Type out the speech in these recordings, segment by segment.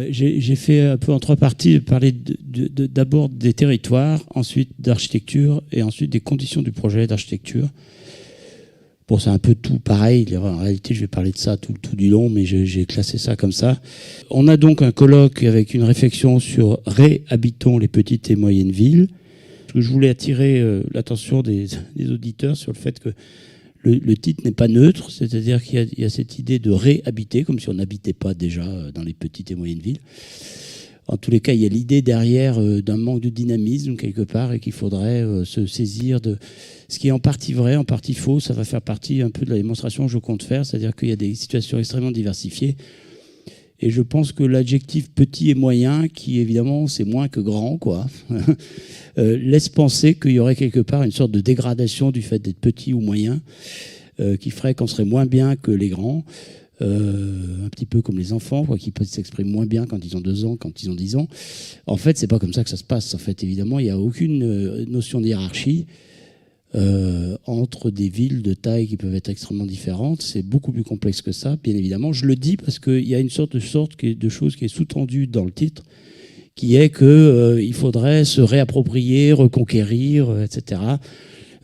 J'ai fait un peu en trois parties, parler d'abord des territoires, ensuite d'architecture et ensuite des conditions du projet d'architecture. Bon, c'est un peu tout pareil. En réalité, je vais parler de ça tout du long, mais j'ai classé ça comme ça. On a donc un colloque avec une réflexion sur réhabitons les petites et moyennes villes. Je voulais attirer l'attention des auditeurs sur le fait que le titre n'est pas neutre, c'est-à-dire qu'il y a cette idée de réhabiter, comme si on n'habitait pas déjà dans les petites et moyennes villes. En tous les cas, il y a l'idée derrière d'un manque de dynamisme quelque part et qu'il faudrait se saisir de ce qui est en partie vrai, en partie faux. Ça va faire partie un peu de la démonstration que je compte faire, c'est-à-dire qu'il y a des situations extrêmement diversifiées. Et je pense que l'adjectif petit et moyen, qui évidemment c'est moins que grand, quoi, laisse penser qu'il y aurait quelque part une sorte de dégradation du fait d'être petit ou moyen, qui ferait qu'on serait moins bien que les grands. Un petit peu comme les enfants, quoi, qui peuvent s'exprimer moins bien quand ils ont 2 ans, quand ils ont 10 ans. En fait, c'est pas comme ça que ça se passe. En fait, évidemment, il n'y a aucune notion de hiérarchie entre des villes de taille qui peuvent être extrêmement différentes. C'est beaucoup plus complexe que ça, bien évidemment. Je le dis parce qu'il y a une sorte de chose qui est sous-tendue dans le titre, qui est qu'il faudrait se réapproprier, reconquérir, etc.,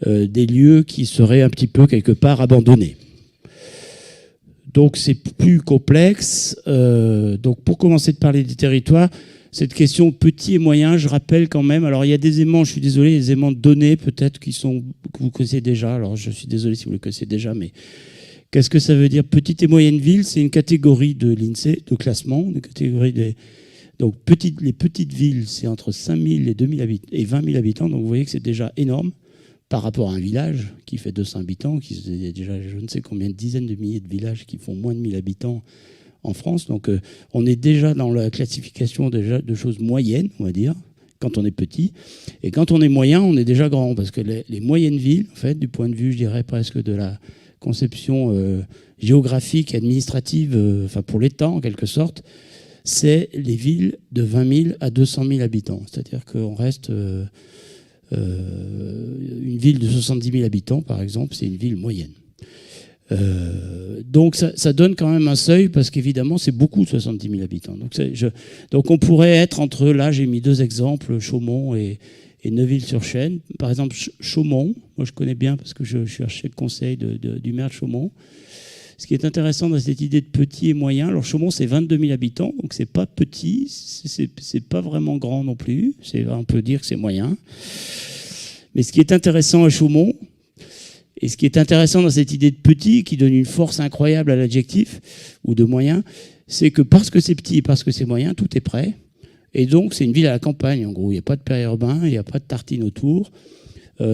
des lieux qui seraient un petit peu quelque part abandonnés. Donc c'est plus complexe. Donc pour commencer de parler des territoires, cette question petit et moyen, je rappelle quand même, alors il y a des aimants, je suis désolé, des aimants de données peut-être que vous connaissez déjà, alors je suis désolé si vous les connaissez déjà, mais qu'est-ce que ça veut dire petite et moyenne ville? C'est une catégorie de l'INSEE, de classement, une catégorie donc les petites villes, c'est entre 5 000 et 20 000 habitants, donc vous voyez que c'est déjà énorme. Par rapport à un village qui fait 200 habitants, il y a déjà je ne sais combien de dizaines de milliers de villages qui font moins de 1000 habitants en France. Donc on est déjà dans la classification déjà de choses moyennes, on va dire, quand on est petit. Et quand on est moyen, on est déjà grand. Parce que les moyennes villes, en fait, du point de vue, je dirais, presque de la conception géographique, administrative, enfin pour l'État en quelque sorte, c'est les villes de 20 000 à 200 000 habitants. C'est-à-dire qu'on reste... une ville de 70 000 habitants, par exemple, c'est une ville moyenne. Donc ça donne quand même un seuil, parce qu'évidemment, c'est beaucoup, 70 000 habitants. Donc on pourrait être entre, là, j'ai mis 2 exemples, Chaumont et Neuville-sur-Seine. Par exemple, Chaumont, moi je connais bien, parce que je suis architecte de conseil du maire de Chaumont. Ce qui est intéressant dans cette idée de petit et moyen, alors Chaumont, c'est 22 000 habitants, donc c'est pas petit, c'est pas vraiment grand non plus, on peut dire que c'est moyen. Mais ce qui est intéressant à Chaumont, et ce qui est intéressant dans cette idée de petit, qui donne une force incroyable à l'adjectif, ou de moyen, c'est que parce que c'est petit et parce que c'est moyen, tout est prêt. Et donc, c'est une ville à la campagne, en gros. Il n'y a pas de périurbain, il n'y a pas de tartine autour.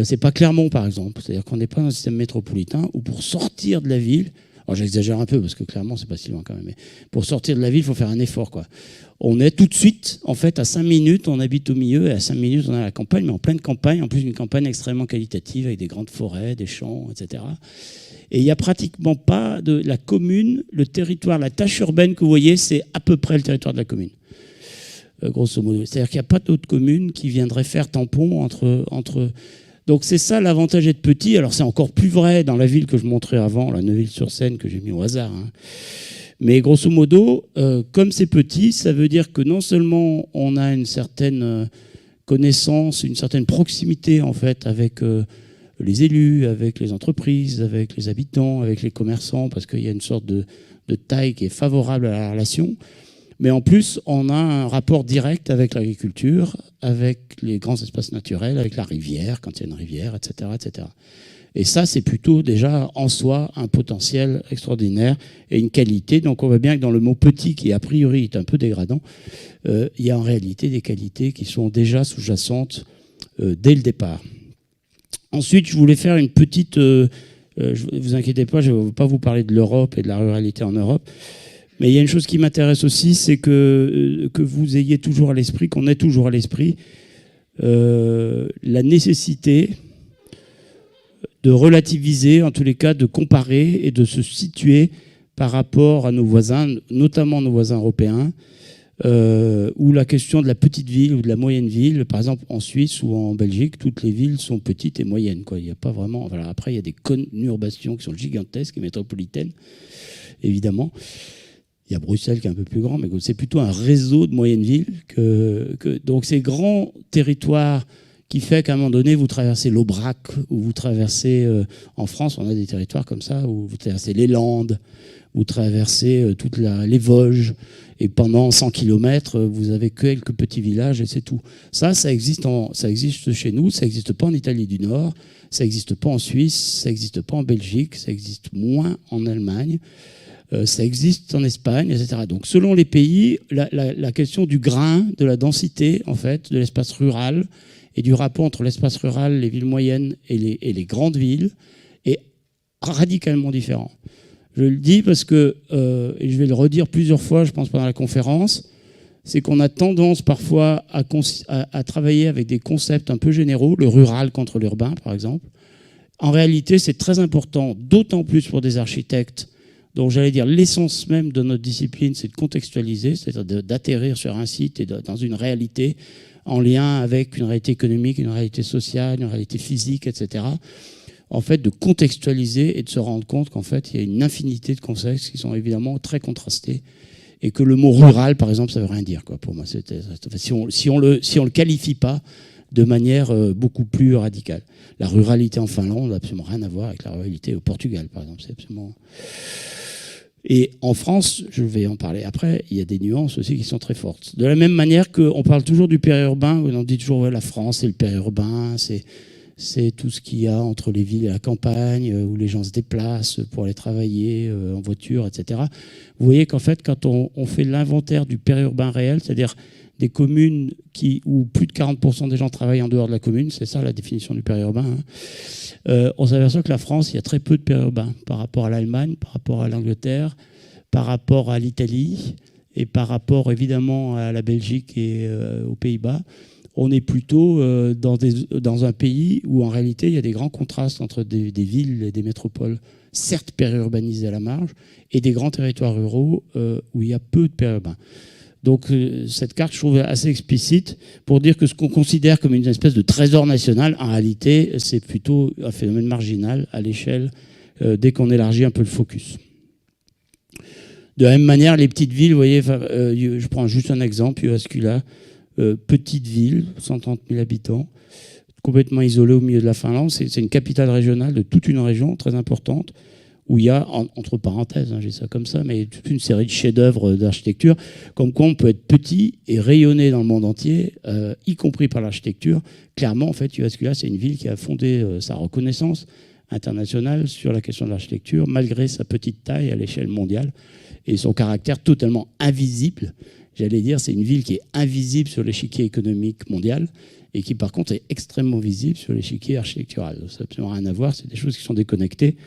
C'est pas Clermont, par exemple. C'est-à-dire qu'on n'est pas dans un système métropolitain où pour sortir de la ville... Alors j'exagère un peu parce que clairement c'est pas si loin quand même. Mais pour sortir de la ville, il faut faire un effort, quoi. On est tout de suite, en fait, à 5 minutes, on habite au milieu, et à 5 minutes, on est à la campagne, mais en pleine campagne, en plus une campagne extrêmement qualitative avec des grandes forêts, des champs, etc. Et il n'y a pratiquement pas de la commune, le territoire, la tâche urbaine que vous voyez, c'est à peu près le territoire de la commune, grosso modo. C'est-à-dire qu'il n'y a pas d'autres communes qui viendraient faire tampon entre Donc c'est ça l'avantage d'être petit. Alors c'est encore plus vrai dans la ville que je montrais avant, la Neuville-sur-Seine, que j'ai mis au hasard. Hein. Mais grosso modo, comme c'est petit, ça veut dire que non seulement on a une certaine connaissance, une certaine proximité en fait avec les élus, avec les entreprises, avec les habitants, avec les commerçants, parce qu'il y a une sorte de taille qui est favorable à la relation. Mais en plus, on a un rapport direct avec l'agriculture, avec les grands espaces naturels, avec la rivière, quand il y a une rivière, etc., etc. Et ça, c'est plutôt déjà en soi un potentiel extraordinaire et une qualité. Donc on voit bien que dans le mot petit, qui a priori est un peu dégradant, il y a en réalité des qualités qui sont déjà sous-jacentes dès le départ. Ensuite, je voulais faire une petite... ne vous inquiétez pas, je ne vais pas vous parler de l'Europe et de la ruralité en Europe. Mais il y a une chose qui m'intéresse aussi, c'est que vous ayez toujours à l'esprit, qu'on ait toujours à l'esprit la nécessité de relativiser, en tous les cas de comparer et de se situer par rapport à nos voisins, notamment nos voisins européens, où la question de la petite ville ou de la moyenne ville, par exemple en Suisse ou en Belgique, toutes les villes sont petites et moyennes, quoi. Il n'y a pas vraiment... Voilà, après, il y a des conurbations qui sont gigantesques et métropolitaines, évidemment. Il y a Bruxelles qui est un peu plus grand, mais c'est plutôt un réseau de moyennes villes. Donc ces grands territoires qui fait qu'à un moment donné, vous traversez l'Aubrac, ou vous traversez, en France, on a des territoires comme ça, où vous traversez les Landes, vous traversez les Vosges, et pendant 100 km, vous avez quelques petits villages, et c'est tout. Ça existe chez nous, ça n'existe pas en Italie du Nord, ça n'existe pas en Suisse, ça n'existe pas en Belgique, ça existe moins en Allemagne. Ça existe en Espagne, etc. Donc, selon les pays, la question du grain, de la densité, en fait, de l'espace rural et du rapport entre l'espace rural, les villes moyennes et les grandes villes est radicalement différent. Je le dis parce que, et je vais le redire plusieurs fois, je pense, pendant la conférence, c'est qu'on a tendance parfois à travailler avec des concepts un peu généraux, le rural contre l'urbain, par exemple. En réalité, c'est très important, d'autant plus pour des architectes. Donc, j'allais dire, l'essence même de notre discipline, c'est de contextualiser, c'est-à-dire d'atterrir sur un site et dans une réalité en lien avec une réalité économique, une réalité sociale, une réalité physique, etc. En fait, de contextualiser et de se rendre compte qu'en fait, il y a une infinité de concepts qui sont évidemment très contrastés et que le mot rural, par exemple, ça veut rien dire, quoi, pour moi. Si on le qualifie pas de manière beaucoup plus radicale. La ruralité en Finlande n'a absolument rien à voir avec la ruralité au Portugal, par exemple. C'est absolument... Et en France, je vais en parler après, il y a des nuances aussi qui sont très fortes. De la même manière qu'on parle toujours du périurbain, on dit toujours la France, c'est le périurbain, c'est tout ce qu'il y a entre les villes et la campagne, où les gens se déplacent pour aller travailler en voiture, etc. Vous voyez qu'en fait, quand on fait l'inventaire du périurbain réel, c'est-à-dire des communes où plus de 40% des gens travaillent en dehors de la commune, c'est ça la définition du périurbain, on s'aperçoit que la France, il y a très peu de périurbains par rapport à l'Allemagne, par rapport à l'Angleterre, par rapport à l'Italie et par rapport évidemment à la Belgique et aux Pays-Bas. On est plutôt dans un pays où en réalité il y a des grands contrastes entre des villes et des métropoles, certes périurbanisées à la marge, et des grands territoires ruraux où il y a peu de périurbains. Donc cette carte, je trouve assez explicite pour dire que ce qu'on considère comme une espèce de trésor national, en réalité, c'est plutôt un phénomène marginal à l'échelle dès qu'on élargit un peu le focus. De la même manière, les petites villes, vous voyez, je prends juste un exemple, Jyväskylä, petite ville, 130 000 habitants, complètement isolée au milieu de la Finlande. C'est une capitale régionale de toute une région très importante, où il y a, entre parenthèses, j'ai ça comme ça, mais toute une série de chefs-d'œuvre d'architecture, comme quoi on peut être petit et rayonner dans le monde entier, y compris par l'architecture. Clairement, en fait, Jyväskylä, c'est une ville qui a fondé sa reconnaissance internationale sur la question de l'architecture, malgré sa petite taille à l'échelle mondiale et son caractère totalement invisible. J'allais dire, c'est une ville qui est invisible sur l'échiquier économique mondial et qui, par contre, est extrêmement visible sur l'échiquier architectural. Ça n'a absolument rien à voir, c'est des choses qui sont déconnectées.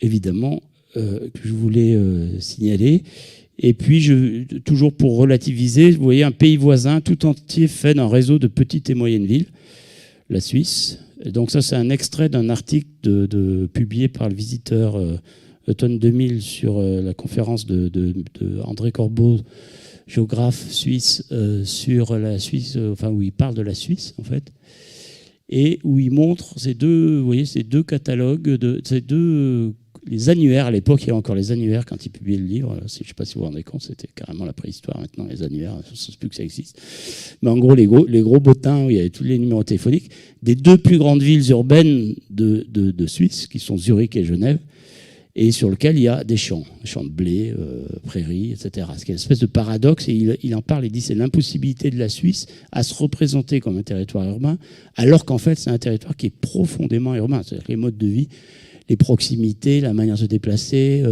Évidemment, que je voulais signaler. Et puis, toujours pour relativiser, vous voyez un pays voisin tout entier fait d'un réseau de petites et moyennes villes, la Suisse. Et donc ça, c'est un extrait d'un article publié par le Visiteur automne 2000 sur la conférence de André Corbeau, géographe suisse, sur la Suisse, où il parle de la Suisse, en fait, et où il montre ces deux catalogues, les annuaires. À l'époque, il y avait encore les annuaires quand il publiait le livre. Je ne sais pas si vous vous rendez compte, c'était carrément la préhistoire maintenant, les annuaires, je ne sais plus que ça existe. Mais en gros, les gros bottins où il y avait tous les numéros téléphoniques des deux plus grandes villes urbaines de Suisse, qui sont Zurich et Genève, et sur lequel il y a des champs de blé, prairies, etc. Ce qui est une espèce de paradoxe, et il en parle, il dit c'est l'impossibilité de la Suisse à se représenter comme un territoire urbain, alors qu'en fait c'est un territoire qui est profondément urbain. C'est-à-dire que les modes de vie, les proximités, la manière de se déplacer,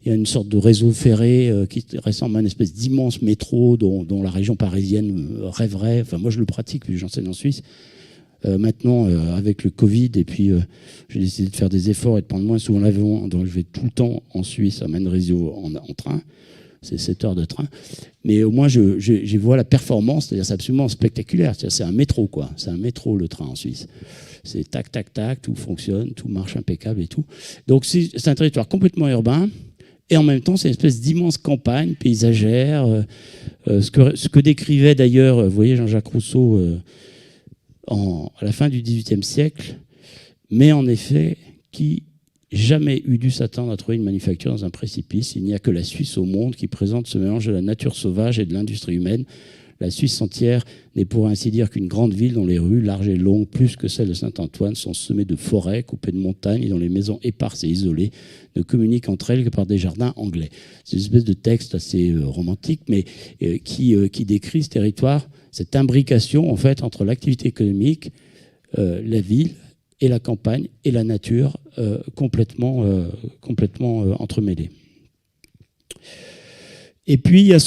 il y a une sorte de réseau ferré qui ressemble à une espèce d'immense métro dont la région parisienne rêverait. Enfin, moi je le pratique puisque j'enseigne en Suisse. Maintenant, avec le Covid, et puis j'ai décidé de faire des efforts et de prendre moins souvent l'avion, donc je vais tout le temps en Suisse, à Mendrisio, en train. C'est 7 heures de train. Mais au moins, je vois la performance, c'est-à-dire c'est absolument spectaculaire. C'est un métro, quoi. C'est un métro, le train en Suisse. C'est tac, tac, tac, tout fonctionne, tout marche impeccable et tout. Donc c'est un territoire complètement urbain, et en même temps, c'est une espèce d'immense campagne paysagère. Ce que décrivait d'ailleurs, vous voyez, Jean-Jacques Rousseau, à la fin du XVIIIe siècle, mais en effet, qui jamais eu dû s'attendre à trouver une manufacture dans un précipice. Il n'y a que la Suisse au monde qui présente ce mélange de la nature sauvage et de l'industrie humaine. La Suisse entière n'est pour ainsi dire qu'une grande ville dont les rues, larges et longues, plus que celles de Saint-Antoine, sont semées de forêts, coupées de montagnes et dont les maisons éparses et isolées ne communiquent entre elles que par des jardins anglais. C'est une espèce de texte assez romantique, mais qui décrit ce territoire, cette imbrication en fait entre l'activité économique, la ville et la campagne et la nature complètement entremêlées. Et puis il y a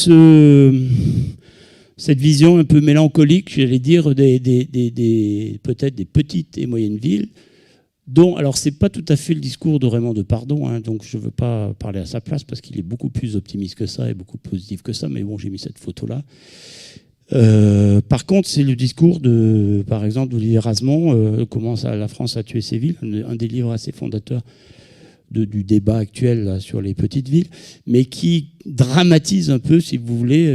cette vision un peu mélancolique, j'allais dire, peut-être des petites et moyennes villes, dont, alors c'est pas tout à fait le discours de Raymond Depardon, hein, donc je ne veux pas parler à sa place parce qu'il est beaucoup plus optimiste que ça et beaucoup plus positif que ça, mais bon, j'ai mis cette photo-là. Par contre, c'est le discours par exemple, d'Olivier Rasmont, comment la France a tué ses villes, un des livres assez fondateurs du débat actuel là, sur les petites villes, mais qui dramatise un peu, si vous voulez,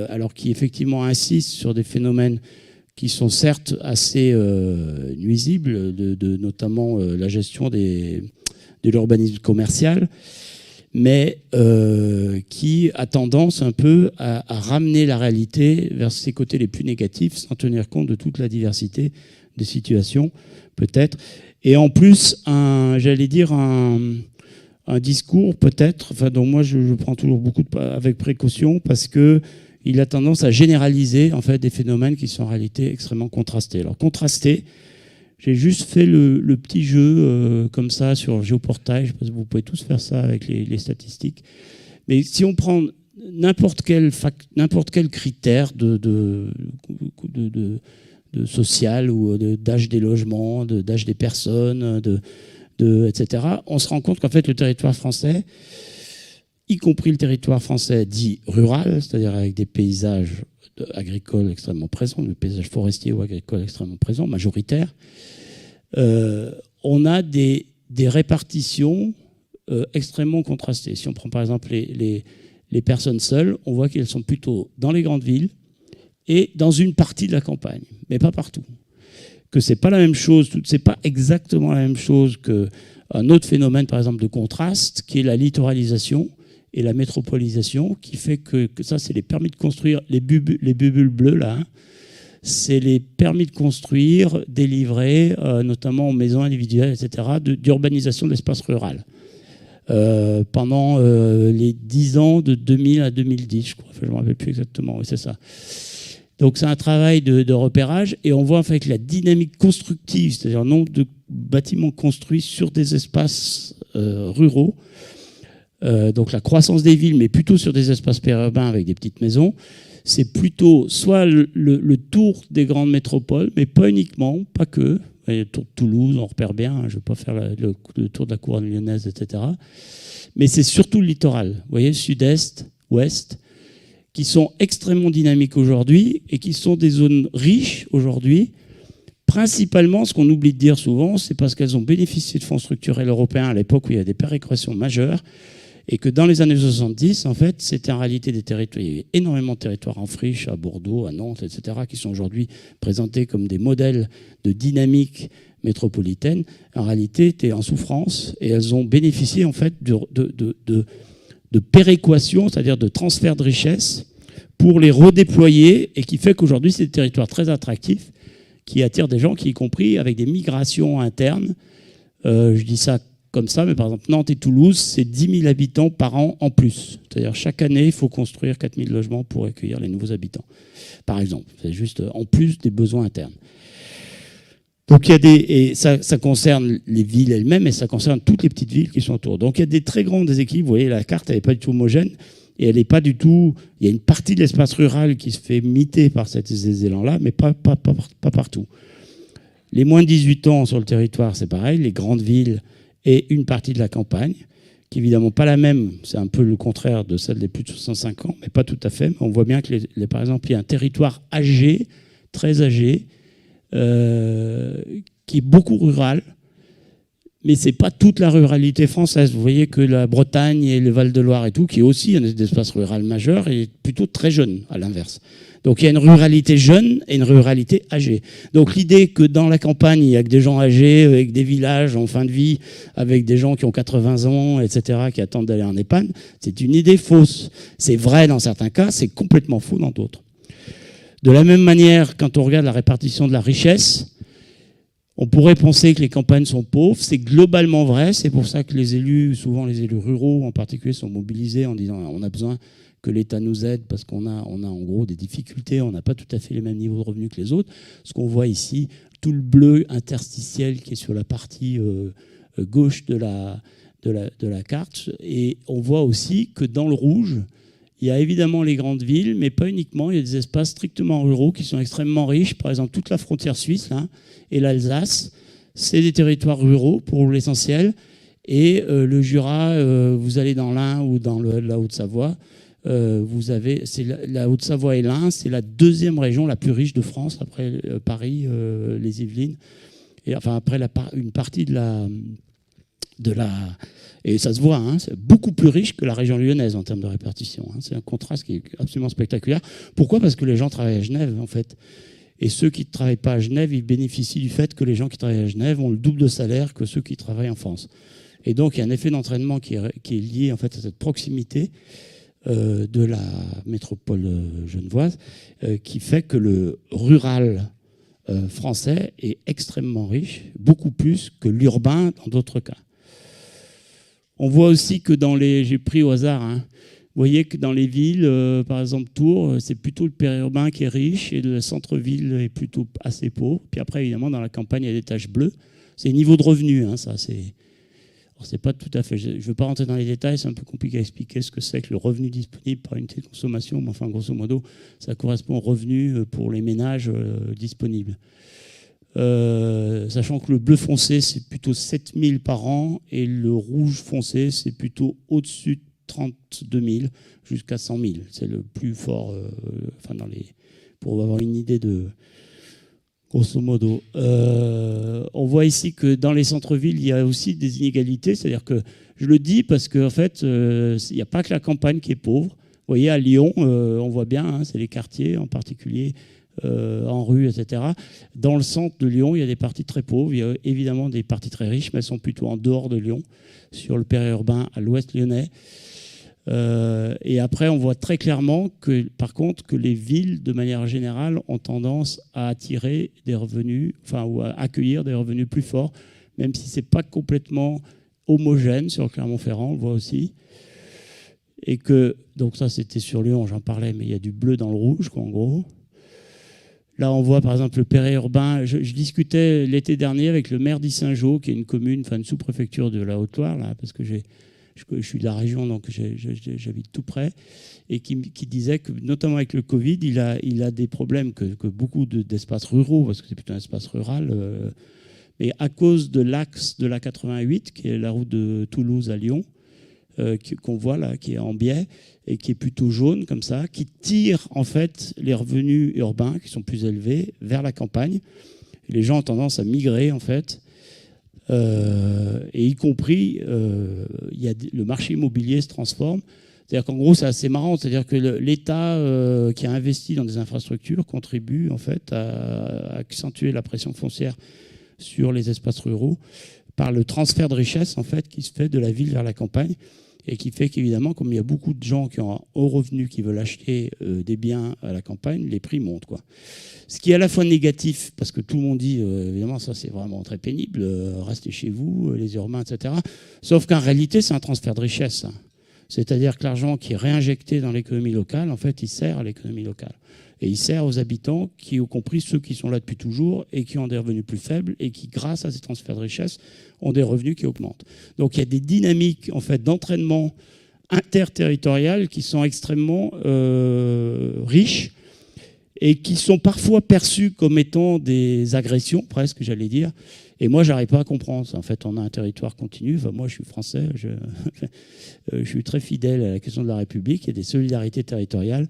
alors qui effectivement insiste sur des phénomènes qui sont certes assez nuisibles, notamment la gestion de l'urbanisme commercial, mais qui a tendance un peu à ramener la réalité vers ses côtés les plus négatifs, sans tenir compte de toute la diversité des situations, peut-être. Et en plus, j'allais dire, un discours peut-être, enfin, dont moi je prends toujours beaucoup avec précaution, parce qu'il a tendance à généraliser en fait, des phénomènes qui sont en réalité extrêmement contrastés. Alors contrastés, j'ai juste fait le petit jeu comme ça sur Géoportail, je pense que vous pouvez tous faire ça avec les statistiques. Mais si on prend n'importe quel critère de social ou d'âge des logements, d'âge des personnes, etc., on se rend compte qu'en fait le territoire français, y compris le territoire français dit rural, c'est-à-dire avec des paysages agricoles extrêmement présents, des paysages forestiers ou agricoles extrêmement présents, majoritaires, on a des répartitions extrêmement contrastées. Si on prend par exemple les personnes seules, on voit qu'elles sont plutôt dans les grandes villes et dans une partie de la campagne, mais pas partout. Que c'est pas la même chose, c'est pas exactement la même chose qu'un autre phénomène, par exemple, de contraste, qui est la littoralisation et la métropolisation, qui fait que ça, c'est les permis de construire, les bulles bleues, là, hein, c'est les permis de construire délivrés, notamment aux maisons individuelles, etc., d'urbanisation de l'espace rural. Pendant les 10 ans de 2000 à 2010, je crois, enfin, je ne me rappelle plus exactement, oui, c'est ça. Donc c'est un travail de repérage et on voit en fait que la dynamique constructive, c'est-à-dire le nombre de bâtiments construits sur des espaces ruraux, donc la croissance des villes, mais plutôt sur des espaces périurbains avec des petites maisons, c'est plutôt soit le tour des grandes métropoles, mais pas uniquement, pas que. Le tour de Toulouse, on repère bien, hein, je ne vais pas faire le tour de la couronne lyonnaise, etc. Mais c'est surtout le littoral, vous voyez, sud-est, ouest, qui sont extrêmement dynamiques aujourd'hui et qui sont des zones riches aujourd'hui. Principalement, ce qu'on oublie de dire souvent, c'est parce qu'elles ont bénéficié de fonds structurels européens à l'époque où il y a des péréquations majeures et que dans les années 70, en fait, c'était en réalité des territoires, il y avait énormément de territoires en friche, à Bordeaux, à Nantes, etc., qui sont aujourd'hui présentés comme des modèles de dynamique métropolitaine. En réalité, étaient en souffrance et elles ont bénéficié, en fait, de péréquation, c'est-à-dire de transfert de richesses, pour les redéployer, et qui fait qu'aujourd'hui, c'est des territoires très attractifs, qui attirent des gens, qui y compris avec des migrations internes. Je dis ça comme ça, mais par exemple, Nantes et Toulouse, c'est 10 000 habitants par an en plus. C'est-à-dire chaque année, il faut construire 4 000 logements pour accueillir les nouveaux habitants, par exemple. C'est juste en plus des besoins internes. Donc il y a et ça concerne les villes elles-mêmes et ça concerne toutes les petites villes qui sont autour. Donc il y a des très grands déséquilibres. Vous voyez, la carte, elle n'est pas du tout homogène et elle n'est pas du tout. Il y a une partie de l'espace rural qui se fait miter par ces élans-là, mais pas partout. Les moins de 18 ans sur le territoire, c'est pareil. Les grandes villes et une partie de la campagne, qui est évidemment pas la même. C'est un peu le contraire de celle des plus de 65 ans, mais pas tout à fait. Mais on voit bien que par exemple, il y a un territoire âgé, très âgé, qui est beaucoup rural, mais c'est pas toute la ruralité française. Vous voyez que la Bretagne et le Val-de-Loire et tout, qui est aussi un espace rural majeur, est plutôt très jeune, à l'inverse. Donc il y a une ruralité jeune et une ruralité âgée. Donc l'idée que dans la campagne, il y a que des gens âgés, avec des villages en fin de vie, avec des gens qui ont 80 ans, etc., qui attendent d'aller en EHPAD, c'est une idée fausse. C'est vrai dans certains cas, c'est complètement faux dans d'autres. De la même manière, quand on regarde la répartition de la richesse, on pourrait penser que les campagnes sont pauvres. C'est globalement vrai. C'est pour ça que les élus, souvent les élus ruraux en particulier, sont mobilisés en disant on a besoin que l'État nous aide parce qu'on a en gros des difficultés. On n'a pas tout à fait les mêmes niveaux de revenus que les autres. Ce qu'on voit ici, tout le bleu interstitiel qui est sur la partie gauche de la carte. Et on voit aussi que dans le rouge, il y a évidemment les grandes villes, mais pas uniquement. Il y a des espaces strictement ruraux qui sont extrêmement riches. Par exemple, toute la frontière suisse là, et l'Alsace, c'est des territoires ruraux pour l'essentiel. Et le Jura, vous allez dans l'Ain ou dans la Haute-Savoie, la Haute-Savoie et l'Ain, c'est la deuxième région la plus riche de France après Paris, les Yvelines, et enfin après une partie de la et ça se voit, hein, c'est beaucoup plus riche que la région lyonnaise en termes de répartition. Hein. C'est un contraste qui est absolument spectaculaire. Pourquoi ? Parce que les gens travaillent à Genève, en fait. Et ceux qui ne travaillent pas à Genève, ils bénéficient du fait que les gens qui travaillent à Genève ont le double de salaire que ceux qui travaillent en France. Et donc, il y a un effet d'entraînement qui est lié en fait, à cette proximité de la métropole genevoise qui fait que le rural français est extrêmement riche, beaucoup plus que l'urbain dans d'autres cas. On voit aussi que j'ai pris au hasard, hein, vous voyez que dans les villes, par exemple Tours, c'est plutôt le périurbain qui est riche et le centre-ville est plutôt assez pauvre. Puis après, évidemment, dans la campagne, il y a des taches bleues. C'est le niveau de revenu, hein, ça. C'est pas tout à fait. Je ne veux pas rentrer dans les détails, c'est un peu compliqué à expliquer ce que c'est que le revenu disponible par unité de consommation, mais enfin, grosso modo, ça correspond au revenu pour les ménages disponibles. Sachant que le bleu foncé, c'est plutôt 7 000 par an et le rouge foncé, c'est plutôt au-dessus de 32 000 jusqu'à 100 000. C'est le plus fort, pour avoir une idée de grosso modo. On voit ici que dans les centres-villes, il y a aussi des inégalités. C'est-à-dire que je le dis parce qu'en fait, il n'y a pas que la campagne qui est pauvre. Vous voyez, à Lyon, on voit bien, hein, c'est les quartiers en particulier, en rue, etc. Dans le centre de Lyon, il y a des parties très pauvres. Il y a évidemment des parties très riches, mais elles sont plutôt en dehors de Lyon, sur le périurbain à l'ouest lyonnais. Et après, on voit très clairement que, par contre, que les villes, de manière générale, ont tendance à attirer des revenus, ou à accueillir des revenus plus forts, même si c'est pas complètement homogène sur Clermont-Ferrand, on le voit aussi. Et que, donc ça, c'était sur Lyon, j'en parlais, mais il y a du bleu dans le rouge, quoi, en gros. Là, on voit par exemple le périurbain. Je discutais l'été dernier avec le maire d'Issingeaux, qui est une commune, une sous-préfecture de la Haute-Loire, là, parce que je suis de la région, donc j'habite tout près, et qui disait que, notamment avec le Covid, il a des problèmes que beaucoup d'espaces ruraux, parce que c'est plutôt un espace rural, mais à cause de l'axe de la 88, qui est la route de Toulouse à Lyon, qu'on voit là, qui est en biais et qui est plutôt jaune comme ça, qui tire en fait les revenus urbains qui sont plus élevés vers la campagne. Les gens ont tendance à migrer en fait, et y compris le marché immobilier se transforme. C'est-à-dire qu'en gros c'est assez marrant, c'est-à-dire que l'État qui a investi dans des infrastructures contribue en fait à accentuer la pression foncière sur les espaces ruraux par le transfert de richesse en fait qui se fait de la ville vers la campagne. Et qui fait qu'évidemment, comme il y a beaucoup de gens qui ont un haut revenu qui veulent acheter des biens à la campagne, les prix montent, quoi. Ce qui est à la fois négatif, parce que tout le monde dit, évidemment, ça c'est vraiment très pénible, restez chez vous, les urbains, etc. Sauf qu'en réalité, c'est un transfert de richesse. Hein. C'est-à-dire que l'argent qui est réinjecté dans l'économie locale, en fait, il sert à l'économie locale. Et il sert aux habitants, y compris ceux qui sont là depuis toujours et qui ont des revenus plus faibles et qui, grâce à ces transferts de richesse, ont des revenus qui augmentent. Donc il y a des dynamiques en fait, d'entraînement interterritorial qui sont extrêmement riches et qui sont parfois perçues comme étant des agressions, presque, j'allais dire. Et moi, je n'arrive pas à comprendre. En fait, on a un territoire continu. Enfin, moi, je suis français. Je suis très fidèle à la question de la République. Il y a des solidarités territoriales.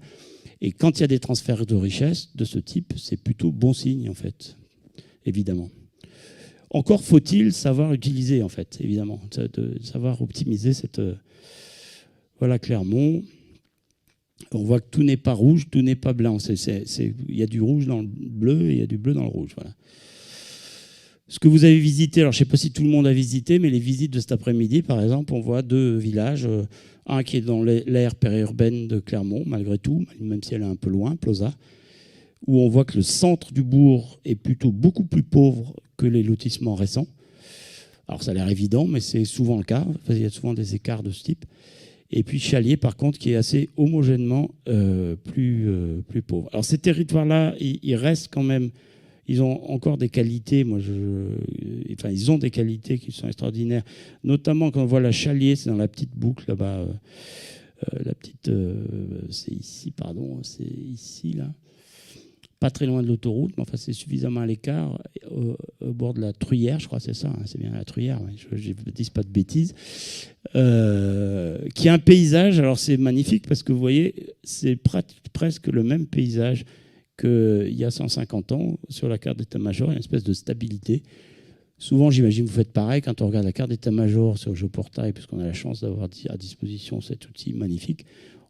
Et quand il y a des transferts de richesse de ce type, c'est plutôt bon signe, en fait, évidemment. Encore faut-il savoir utiliser, en fait, évidemment, de savoir optimiser cette... Voilà, Clermont. On voit que tout n'est pas rouge, tout n'est pas blanc. Il y a du rouge dans le bleu et il y a du bleu dans le rouge. Voilà. Ce que vous avez visité, alors je ne sais pas si tout le monde a visité, mais les visites de cet après-midi, par exemple, on voit 2 villages. Un qui est dans l'aire périurbaine de Clermont, malgré tout, même si elle est un peu loin, Plauzat, où on voit que le centre du bourg est plutôt beaucoup plus pauvre que les lotissements récents. Alors ça a l'air évident, mais c'est souvent le cas. Il y a souvent des écarts de ce type. Et puis Chalier, par contre, qui est assez homogènement plus pauvre. Alors ces territoires-là, ils restent quand même... Ils ont encore des qualités, enfin, ils ont des qualités qui sont extraordinaires, notamment quand on voit la Chalier, c'est dans la petite boucle là-bas, c'est ici, pardon, c'est ici, là, pas très loin de l'autoroute, mais enfin c'est suffisamment à l'écart, au bord de la Truyère, je crois que c'est ça, hein, c'est bien la Truyère, ouais, je ne dis pas de bêtises, qui a un paysage, alors c'est magnifique parce que vous voyez, c'est presque le même paysage qu'il y a 150 ans, sur la carte d'état-major, il y a une espèce de stabilité. Souvent, j'imagine que vous faites pareil quand on regarde la carte d'état-major sur le géoportail, puisqu'on a la chance d'avoir à disposition cet outil magnifique.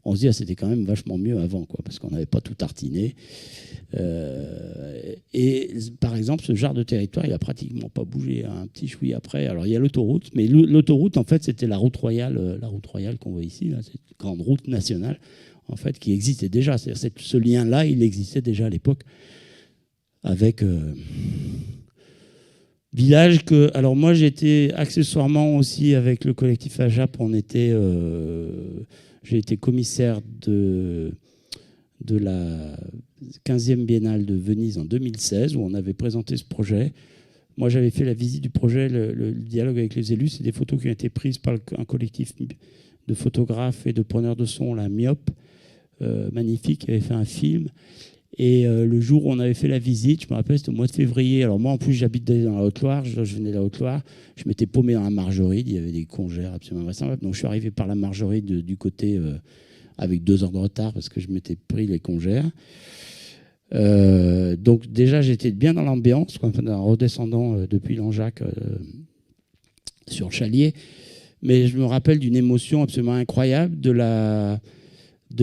On se dit, c'était quand même vachement mieux avant, quoi, parce qu'on n'avait pas tout tartiné. Et par exemple, ce genre de territoire, il n'a pratiquement pas bougé un petit chouï après. Alors, il y a l'autoroute, mais l'autoroute, en fait, c'était la route royale qu'on voit ici, là, cette grande route nationale, en fait, qui existait déjà. C'est-à-dire ce lien-là, il existait déjà à l'époque avec village que... Alors moi, j'étais accessoirement aussi avec le collectif AJAP, j'ai été commissaire de la 15e Biennale de Venise en 2016, où on avait présenté ce projet. Moi, j'avais fait la visite du projet, le dialogue avec les élus. C'est des photos qui ont été prises par un collectif de photographes et de preneurs de son, la Myope, magnifique, qui avait fait un film. Et le jour où on avait fait la visite, je me rappelle, c'était au mois de février. Alors moi, en plus, j'habite dans la Haute-Loire, je venais de la Haute-Loire. Je m'étais paumé dans la Margeride, il y avait des congères absolument invraisemblables. Donc je suis arrivé par la Margeride du côté, avec 2 heures de retard, parce que je m'étais pris les congères. Donc déjà, j'étais bien dans l'ambiance, en redescendant depuis Langeac sur Chalier. Mais je me rappelle d'une émotion absolument incroyable, de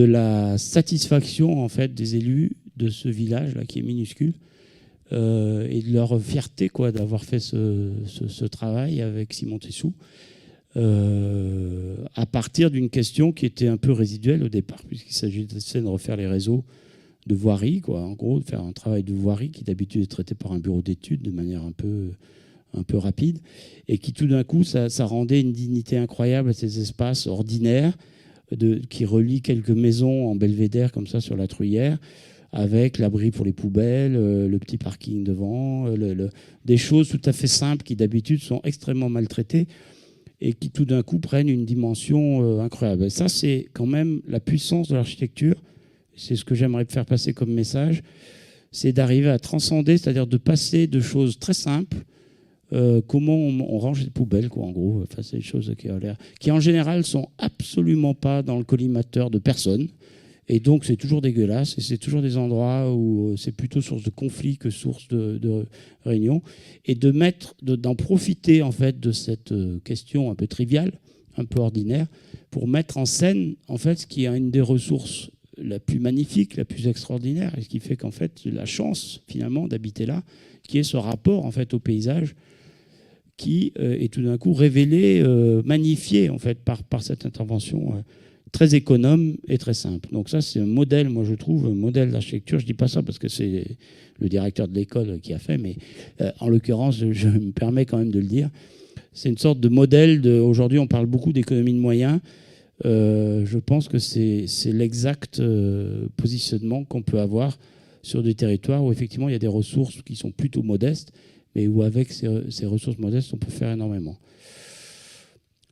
la satisfaction en fait des élus de ce village là qui est minuscule et de leur fierté quoi d'avoir fait ce travail avec Simon Tessou à partir d'une question qui était un peu résiduelle au départ, puisqu'il s'agissait de refaire les réseaux de voirie, quoi, en gros de faire un travail de voirie qui d'habitude est traité par un bureau d'études de manière un peu rapide, et qui tout d'un coup ça rendait une dignité incroyable à ces espaces ordinaires qui relient quelques maisons en belvédère comme ça sur la Truyère, avec l'abri pour les poubelles, le petit parking devant, des choses tout à fait simples qui d'habitude sont extrêmement maltraitées et qui tout d'un coup prennent une dimension incroyable. Et ça, c'est quand même la puissance de l'architecture. C'est ce que j'aimerais faire passer comme message, c'est d'arriver à transcender, c'est-à-dire de passer de choses très simples, comment on range les poubelles, quoi, en gros. Enfin, c'est des choses qui en général sont absolument pas dans le collimateur de personne. Et donc, c'est toujours dégueulasse. Et c'est toujours des endroits où c'est plutôt source de conflit que source de réunion. Et d'en profiter, en fait, de cette question un peu triviale, un peu ordinaire, pour mettre en scène, en fait, ce qui est une des ressources la plus magnifique, la plus extraordinaire, et ce qui fait qu'en fait, la chance, finalement, d'habiter là, qui est ce rapport, en fait, au paysage, qui est tout d'un coup révélé, magnifié, en fait, par cette intervention très économe et très simple. Donc ça, c'est un modèle, moi je trouve, un modèle d'architecture. Je ne dis pas ça parce que c'est le directeur de l'école qui a fait, mais en l'occurrence, je me permets quand même de le dire. C'est une sorte de modèle. Aujourd'hui, on parle beaucoup d'économie de moyens. Je pense que c'est l'exact positionnement qu'on peut avoir sur des territoires où effectivement il y a des ressources qui sont plutôt modestes, mais où avec ces ressources modestes, on peut faire énormément.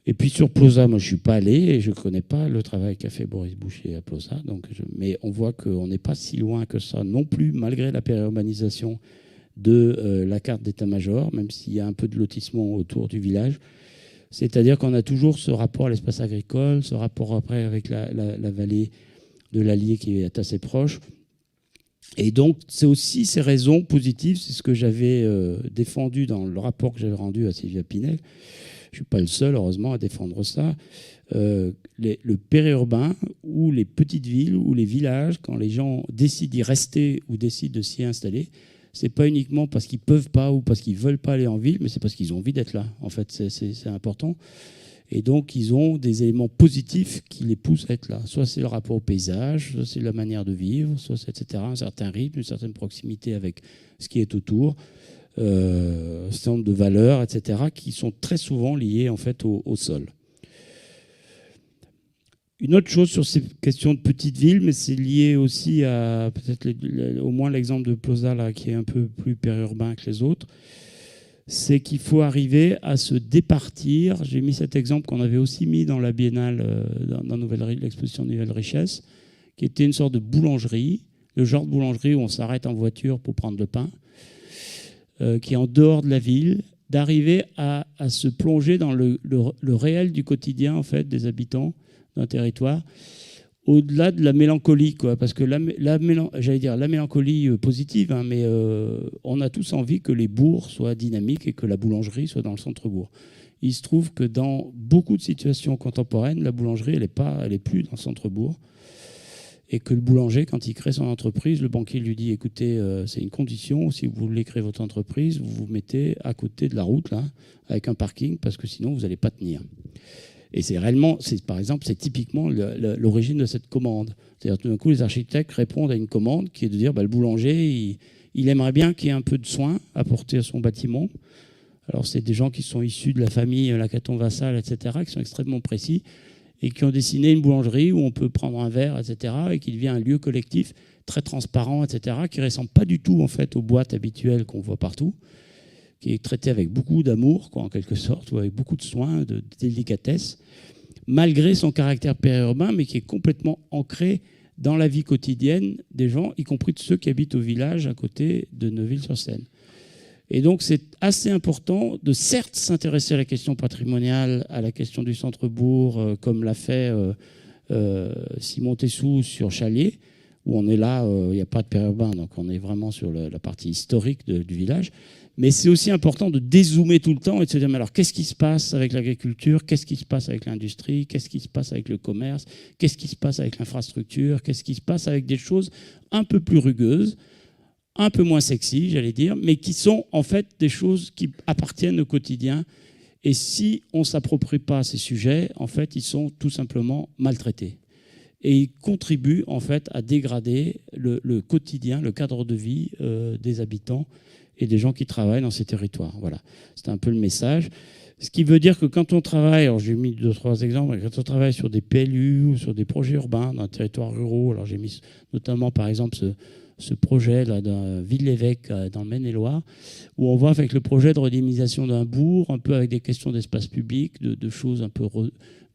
Et puis sur Plauzat, moi je ne suis pas allé et je ne connais pas le travail qu'a fait Boris Boucher à Plauzat. Mais on voit qu'on n'est pas si loin que ça non plus, malgré la périurbanisation de la carte d'état-major, même s'il y a un peu de lotissement autour du village. C'est-à-dire qu'on a toujours ce rapport à l'espace agricole, ce rapport après avec la vallée de l'Allier qui est assez proche. Et donc, c'est aussi ces raisons positives, c'est ce que j'avais défendu dans le rapport que j'avais rendu à Sylvia Pinel. Je ne suis pas le seul, heureusement, à défendre ça. Le périurbain ou les petites villes ou les villages, quand les gens décident d'y rester ou décident de s'y installer, c'est pas uniquement parce qu'ils peuvent pas ou parce qu'ils veulent pas aller en ville, mais c'est parce qu'ils ont envie d'être là. En fait, c'est important. Et donc, ils ont des éléments positifs qui les poussent à être là. Soit c'est le rapport au paysage, soit c'est la manière de vivre, soit c'est, etc., un certain rythme, une certaine proximité avec ce qui est autour, un certain nombre de valeurs, etc., qui sont très souvent liées en fait au sol. Une autre chose sur ces questions de petites villes, mais c'est lié aussi à peut-être au moins l'exemple de Plaza, là, qui est un peu plus périurbain que les autres, c'est qu'il faut arriver à se départir. J'ai mis cet exemple qu'on avait aussi mis dans la biennale, dans l'exposition Nouvelle Richesse, qui était une sorte de boulangerie, le genre de boulangerie où on s'arrête en voiture pour prendre le pain, qui est en dehors de la ville, d'arriver à se plonger dans le réel du quotidien en fait, des habitants d'un territoire, au-delà de la mélancolie, quoi, parce que j'allais dire la mélancolie positive, hein, mais on a tous envie que les bourgs soient dynamiques et que la boulangerie soit dans le centre-bourg. Il se trouve que dans beaucoup de situations contemporaines, la boulangerie, elle est plus dans le centre-bourg, et que le boulanger, quand il crée son entreprise, le banquier lui dit, écoutez, c'est une condition, si vous voulez créer votre entreprise, vous vous mettez à côté de la route, là, avec un parking, parce que sinon, vous n'allez pas tenir. Et c'est réellement, par exemple, c'est typiquement l'origine de cette commande. C'est-à-dire tout d'un coup, les architectes répondent à une commande qui est de dire, le boulanger, il aimerait bien qu'il y ait un peu de soin apporté à son bâtiment. Alors c'est des gens qui sont issus de la famille Lacaton-Vassal, etc., qui sont extrêmement précis et qui ont dessiné une boulangerie où on peut prendre un verre, etc., et qui devient un lieu collectif très transparent, etc., qui ne ressemble pas du tout en fait aux boîtes habituelles qu'on voit partout, qui est traité avec beaucoup d'amour, quoi, en quelque sorte, ou avec beaucoup de soin, de délicatesse, malgré son caractère périurbain, mais qui est complètement ancré dans la vie quotidienne des gens, y compris de ceux qui habitent au village à côté de Neuville-sur-Seine. Et donc, c'est assez important de, certes, s'intéresser à la question patrimoniale, à la question du centre-bourg, comme l'a fait Simon Tessou sur Chalier, où on est là, il n'y a pas de périurbain, donc on est vraiment sur la partie historique du village. Mais c'est aussi important de dézoomer tout le temps et de se dire, mais alors, qu'est-ce qui se passe avec l'agriculture? Qu'est-ce qui se passe avec l'industrie? Qu'est-ce qui se passe avec le commerce? Qu'est-ce qui se passe avec l'infrastructure? Qu'est-ce qui se passe avec des choses un peu plus rugueuses, un peu moins sexy, j'allais dire, mais qui sont en fait des choses qui appartiennent au quotidien. Et si on ne s'approprie pas ces sujets, en fait, ils sont tout simplement maltraités. Et ils contribuent en fait à dégrader le quotidien, le cadre de vie des habitants et des gens qui travaillent dans ces territoires. Voilà, c'est un peu le message. Ce qui veut dire que quand on travaille, alors j'ai mis 2-3 exemples, quand on travaille sur des PLU ou sur des projets urbains dans les territoires ruraux, alors j'ai mis notamment par exemple ce projet là d'un Ville-l'Évêque dans le Maine-et-Loire, où on voit avec le projet de redynamisation d'un bourg, un peu avec des questions d'espace public, de choses un peu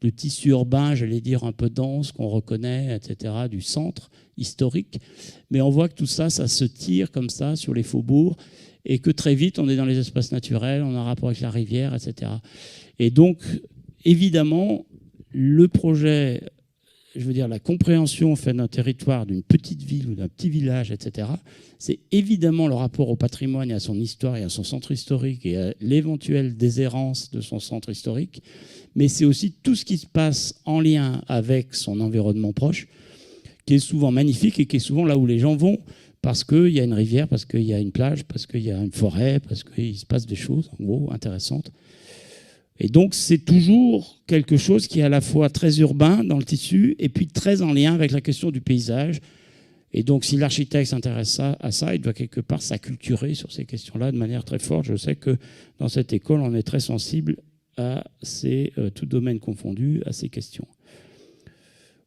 de tissu urbain, j'allais dire un peu dense, qu'on reconnaît, etc., du centre historique. Mais on voit que tout ça, ça se tire comme ça sur les faubourgs, et que très vite, on est dans les espaces naturels, on a un rapport avec la rivière, etc. Et donc, évidemment, le projet, je veux dire, la compréhension fait d'un territoire, d'une petite ville ou d'un petit village, etc., c'est évidemment le rapport au patrimoine et à son histoire et à son centre historique et à l'éventuelle déshérence de son centre historique, mais c'est aussi tout ce qui se passe en lien avec son environnement proche, qui est souvent magnifique et qui est souvent là où les gens vont, parce qu'il y a une rivière, parce qu'il y a une plage, parce qu'il y a une forêt, parce qu'il se passe des choses, en gros, intéressantes. Et donc, c'est toujours quelque chose qui est à la fois très urbain dans le tissu et puis très en lien avec la question du paysage. Et donc, si l'architecte s'intéresse à ça, il doit quelque part s'acculturer sur ces questions-là de manière très forte. Je sais que dans cette école, on est très sensible à ces, tout domaine confondu, à ces questions.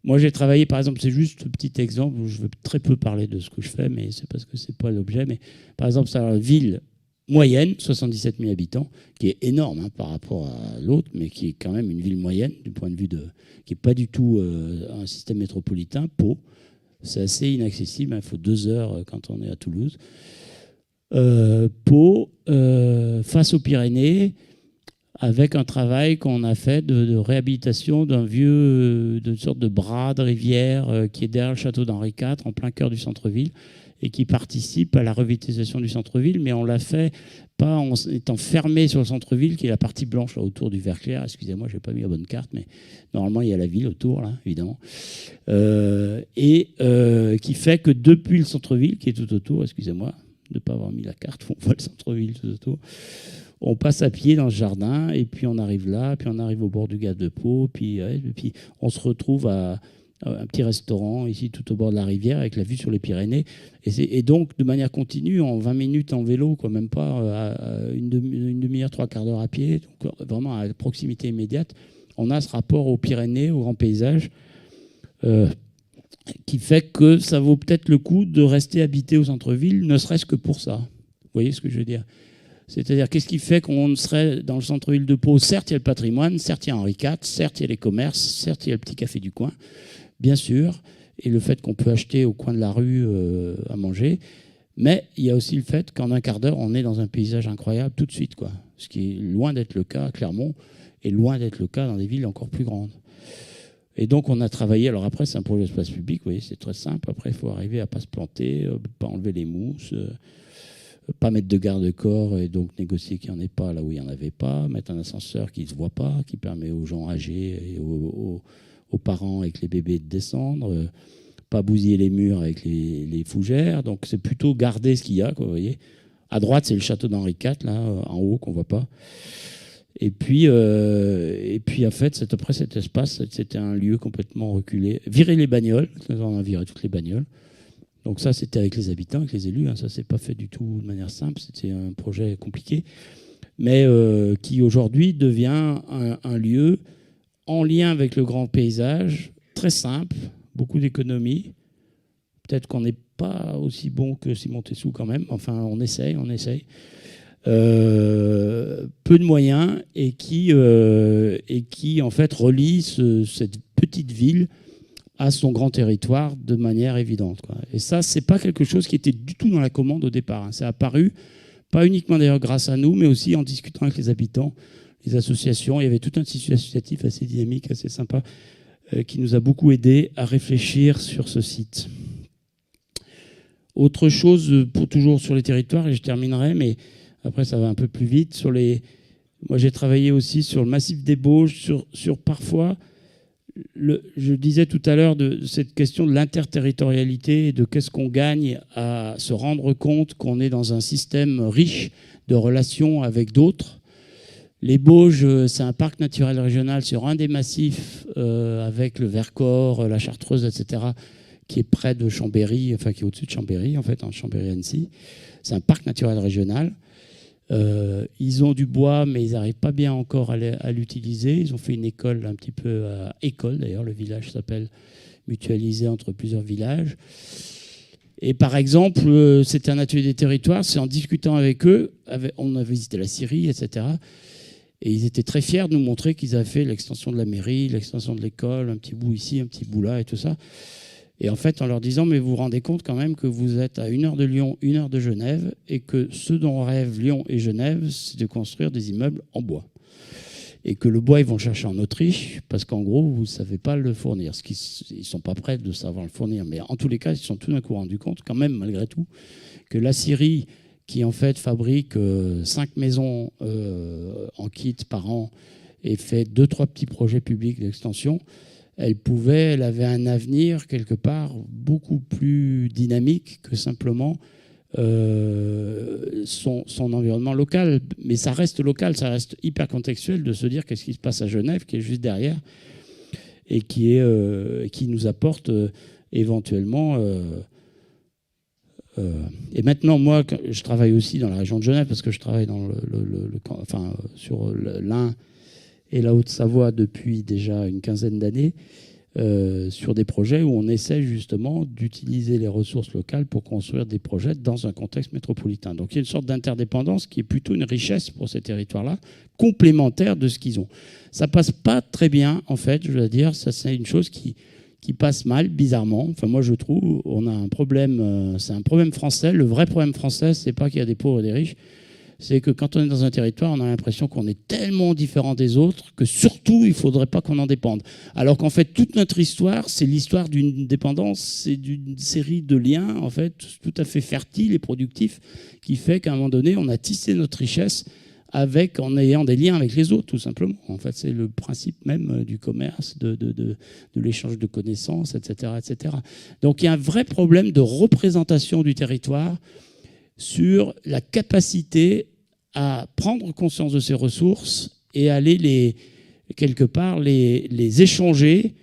Moi, j'ai travaillé, par exemple, c'est juste un petit exemple où je veux très peu parler de ce que je fais, mais c'est parce que c'est pas l'objet. Mais par exemple, c'est une ville moyenne, 77 000 habitants, qui est énorme hein, par rapport à l'autre, mais qui est quand même une ville moyenne du point de vue qui n'est pas du tout un système métropolitain. Pau, c'est assez inaccessible. Il faut 2 heures quand on est à Toulouse. Pau, face aux Pyrénées, avec un travail qu'on a fait de réhabilitation d'une sorte de bras de rivière qui est derrière le château d'Henri IV, en plein cœur du centre-ville, et qui participe à la revitalisation du centre-ville, mais on l'a fait pas en étant fermé sur le centre-ville, qui est la partie blanche là, autour du vert clair. Excusez-moi, je n'ai pas mis la bonne carte, mais normalement, il y a la ville autour, là, évidemment. Qui fait que depuis le centre-ville, qui est tout autour, excusez-moi de ne pas avoir mis la carte, on voit le centre-ville tout autour, on passe à pied dans ce jardin, et puis on arrive là, puis on arrive au bord du Gave de Pau, puis on se retrouve à un petit restaurant ici tout au bord de la rivière avec la vue sur les Pyrénées. Et donc, de manière continue, en 20 minutes en vélo, quoi, même pas une demi-heure, 3/4 d'heure à pied, donc vraiment à proximité immédiate, on a ce rapport aux Pyrénées, au grand paysage, qui fait que ça vaut peut-être le coup de rester habité au centre-ville, ne serait-ce que pour ça. Vous voyez ce que je veux dire ? C'est-à-dire, qu'est-ce qui fait qu'on serait dans le centre-ville de Pau ? Certes, il y a le patrimoine, certes, il y a Henri IV, certes, il y a les commerces, certes, il y a le petit café du coin, bien sûr, et le fait qu'on peut acheter au coin de la rue à manger, mais il y a aussi le fait qu'en un quart d'heure, on est dans un paysage incroyable tout de suite, quoi. Ce qui est loin d'être le cas à Clermont, et loin d'être le cas dans des villes encore plus grandes. Et donc, on a travaillé. Alors après, c'est un projet d'espace public, vous voyez, c'est très simple. Après, il faut arriver à ne pas se planter, pas enlever les mousses, pas mettre de garde-corps et donc négocier qu'il n'y en ait pas là où il n'y en avait pas, mettre un ascenseur qui ne se voit pas, qui permet aux gens âgés et aux parents avec les bébés de descendre, pas bousiller les murs avec les fougères. Donc, c'est plutôt garder ce qu'il y a, quoi, vous voyez. À droite, c'est le château d'Henri IV, là, en haut, qu'on ne voit pas. Et puis, en fait, après cet espace, c'était un lieu complètement reculé. Virer les bagnoles, on a viré toutes les bagnoles. Donc ça, c'était avec les habitants, avec les élus. Hein. Ça, c'est pas fait du tout de manière simple. C'était un projet compliqué, mais qui aujourd'hui devient un lieu en lien avec le grand paysage, très simple, beaucoup d'économies. Peut-être qu'on n'est pas aussi bon que Simon Tessou quand même. Enfin, on essaye. Peu de moyens et qui en fait relie cette petite ville à son grand territoire de manière évidente, quoi. Et ça, c'est pas quelque chose qui était du tout dans la commande au départ. Hein. C'est apparu, pas uniquement d'ailleurs grâce à nous, mais aussi en discutant avec les habitants, les associations. Il y avait tout un tissu associatif assez dynamique, assez sympa, qui nous a beaucoup aidé à réfléchir sur ce site. Autre chose, pour toujours sur les territoires, et je terminerai, mais après ça va un peu plus vite. Moi, j'ai travaillé aussi sur le massif des Bauges, sur parfois... je disais tout à l'heure de cette question de l'interterritorialité et de qu'est-ce qu'on gagne à se rendre compte qu'on est dans un système riche de relations avec d'autres. Les Bauges, c'est un parc naturel régional sur un des massifs avec le Vercors, la Chartreuse, etc., qui est près de Chambéry, enfin qui est au-dessus de Chambéry, en fait, en Chambéry-Annecy. C'est un parc naturel régional. Ils ont du bois, mais ils n'arrivent pas bien encore à l'utiliser. Ils ont fait une école, un petit peu école d'ailleurs, le village s'appelle mutualisé entre plusieurs villages. Et par exemple, c'était un atelier des territoires, c'est en discutant avec eux, on a visité la Syrie, etc. Et ils étaient très fiers de nous montrer qu'ils avaient fait l'extension de la mairie, l'extension de l'école, un petit bout ici, un petit bout là et tout ça. Et en fait, en leur disant, mais vous vous rendez compte quand même que vous êtes à 1 heure de Lyon, 1 heure de Genève, et que ce dont rêvent Lyon et Genève, c'est de construire des immeubles en bois. Et que le bois, ils vont le chercher en Autriche, parce qu'en gros, vous ne savez pas le fournir. Ils ne sont pas prêts de savoir le fournir. Mais en tous les cas, ils se sont tout d'un coup rendus compte, quand même, malgré tout, que la Syrie, qui en fait fabrique 5 maisons en kit par an, et fait 2-3 petits projets publics d'extension, elle avait un avenir quelque part beaucoup plus dynamique que simplement son environnement local. Mais ça reste local, ça reste hyper contextuel de se dire qu'est-ce qui se passe à Genève, qui est juste derrière, et qui nous apporte éventuellement... et maintenant, moi, je travaille aussi dans la région de Genève, parce que je travaille dans sur l'Ain et la Haute-Savoie depuis déjà une quinzaine d'années, sur des projets où on essaie justement d'utiliser les ressources locales pour construire des projets dans un contexte métropolitain. Donc il y a une sorte d'interdépendance qui est plutôt une richesse pour ces territoires-là, complémentaire de ce qu'ils ont. Ça passe pas très bien, en fait, je dois dire. Ça, c'est une chose qui passe mal, bizarrement. Enfin, moi, je trouve, on a un problème, c'est un problème français. Le vrai problème français, c'est pas qu'il y a des pauvres et des riches, C'est que quand on est dans un territoire, on a l'impression qu'on est tellement différent des autres que surtout, il ne faudrait pas qu'on en dépende. Alors qu'en fait, toute notre histoire, c'est l'histoire d'une dépendance, c'est d'une série de liens, en fait, tout à fait fertiles et productifs, qui fait qu'à un moment donné, on a tissé notre richesse en ayant des liens avec les autres, tout simplement. En fait, c'est le principe même du commerce, de l'échange de connaissances, etc., etc. Donc, il y a un vrai problème de représentation du territoire sur la capacité à prendre conscience de ses ressources et aller quelque part les échanger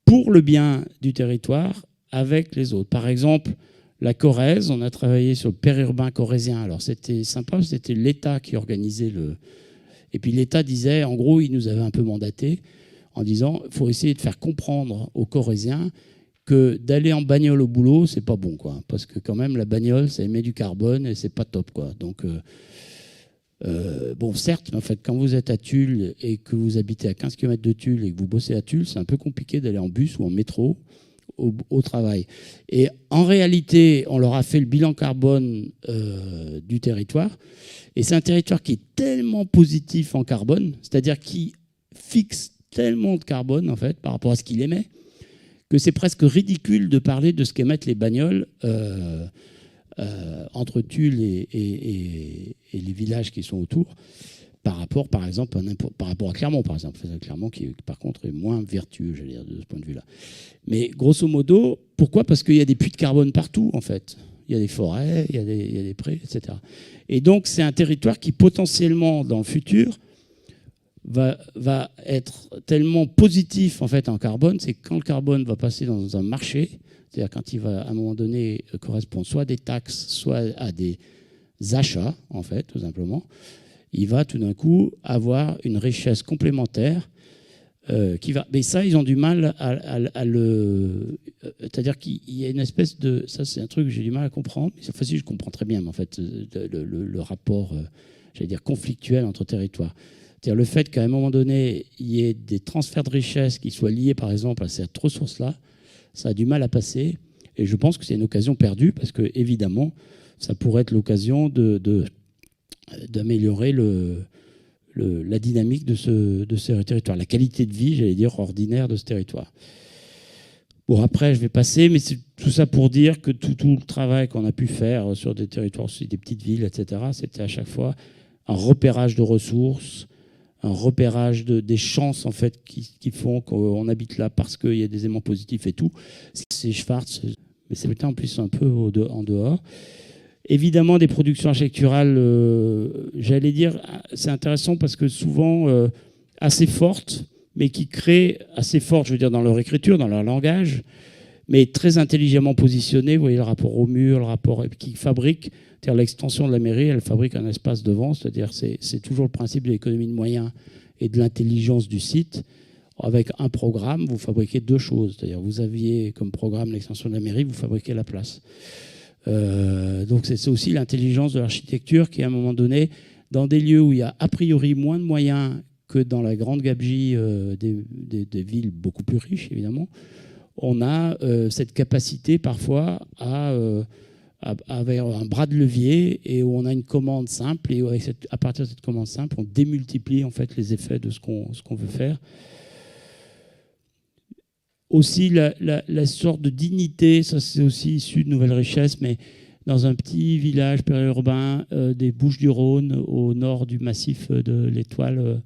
pour le bien du territoire avec les autres. Par exemple, la Corrèze, on a travaillé sur le périurbain corrézien. Alors c'était sympa, c'était l'État qui organisait Et puis l'État disait, en gros, il nous avait un peu mandaté en disant, il faut essayer de faire comprendre aux Corréziens que d'aller en bagnole au boulot, c'est pas bon, quoi. Parce que quand même, la bagnole, ça émet du carbone et c'est pas top, quoi. Donc, bon, certes, en fait, quand vous êtes à Tulle et que vous habitez à 15 km de Tulle et que vous bossez à Tulle, c'est un peu compliqué d'aller en bus ou en métro au travail. Et en réalité, on leur a fait le bilan carbone du territoire. Et c'est un territoire qui est tellement positif en carbone, c'est-à-dire qui fixe tellement de carbone, en fait, par rapport à ce qu'il émet, que c'est presque ridicule de parler de ce qu'émettent les bagnoles entre Tulle et les villages qui sont autour, par rapport, par exemple, par rapport à Clermont, par exemple. Clermont qui, par contre, est moins vertueux, j'allais dire, de ce point de vue-là. Mais grosso modo, pourquoi ? Parce qu'il y a des puits de carbone partout, en fait. Il y a des forêts, il y a des prés, etc. Et donc, c'est un territoire qui, potentiellement, dans le futur, va être tellement positif en fait en carbone, c'est que quand le carbone va passer dans un marché, c'est-à-dire quand il va à un moment donné correspondre soit à des taxes, soit à des achats, en fait, tout simplement, il va tout d'un coup avoir une richesse complémentaire qui va. Mais ça, ils ont du mal à le. C'est-à-dire qu'il y a une espèce de. Ça, c'est un truc que j'ai du mal à comprendre. Mais cette fois-ci, je comprends très bien, mais en fait, le rapport, j'allais dire, conflictuel entre territoires. C'est-à-dire le fait qu'à un moment donné, il y ait des transferts de richesses qui soient liés, par exemple, à cette ressource-là, ça a du mal à passer. Et je pense que c'est une occasion perdue parce que, évidemment, ça pourrait être l'occasion d'améliorer la dynamique de ce territoire, la qualité de vie, j'allais dire, ordinaire de ce territoire. Bon, après, je vais passer, mais c'est tout ça pour dire que tout le travail qu'on a pu faire sur des territoires, aussi des petites villes, etc., c'était à chaque fois un repérage de ressources, un repérage des chances en fait qui font qu'on habite là parce qu'il y a des éléments positifs et tout. C'est Schwartz, mais c'est peut-être en plus un peu en dehors. Évidemment, des productions architecturales, j'allais dire, c'est intéressant parce que souvent assez fortes, mais qui créent assez fortes, je veux dire, dans leur écriture, dans leur langage, mais très intelligemment positionnées. Vous voyez le rapport au mur, le rapport qui fabrique. C'est-à-dire l'extension de la mairie, elle fabrique un espace devant, c'est-à-dire c'est toujours le principe de l'économie de moyens et de l'intelligence du site. Avec un programme, vous fabriquez deux choses. C'est-à-dire vous aviez comme programme l'extension de la mairie, vous fabriquez la place. Donc c'est aussi l'intelligence de l'architecture qui, à un moment donné, dans des lieux où il y a a priori moins de moyens que dans la grande gabegie des villes beaucoup plus riches, évidemment, on a cette capacité parfois à avoir un bras de levier et où on a une commande simple et à partir de cette commande simple, on démultiplie en fait les effets de ce qu'on veut faire. Aussi la sorte de dignité, ça c'est aussi issu de nouvelles richesses, mais dans un petit village périurbain des Bouches-du-Rhône, au nord du massif de l'Étoile,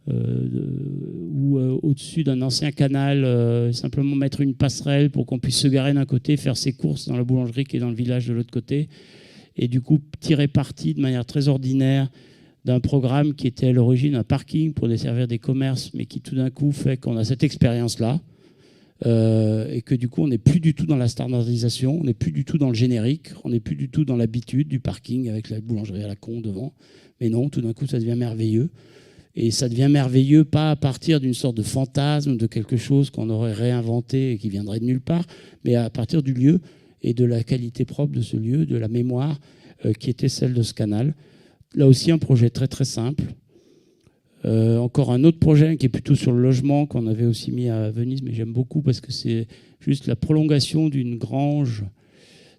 ou au-dessus d'un ancien canal, simplement mettre une passerelle pour qu'on puisse se garer d'un côté, faire ses courses dans la boulangerie qui est dans le village de l'autre côté, et du coup tirer parti de manière très ordinaire d'un programme qui était à l'origine un parking pour desservir des commerces, mais qui tout d'un coup fait qu'on a cette expérience-là, et que du coup on n'est plus du tout dans la standardisation, on n'est plus du tout dans le générique, on n'est plus du tout dans l'habitude du parking avec la boulangerie à la con devant, mais non, tout d'un coup ça devient merveilleux. Et ça devient merveilleux, pas à partir d'une sorte de fantasme, de quelque chose qu'on aurait réinventé et qui viendrait de nulle part, mais à partir du lieu et de la qualité propre de ce lieu, de la mémoire qui était celle de ce canal. Là aussi, un projet très très simple. Encore un autre projet qui est plutôt sur le logement, qu'on avait aussi mis à Venise, mais j'aime beaucoup parce que c'est juste la prolongation d'une grange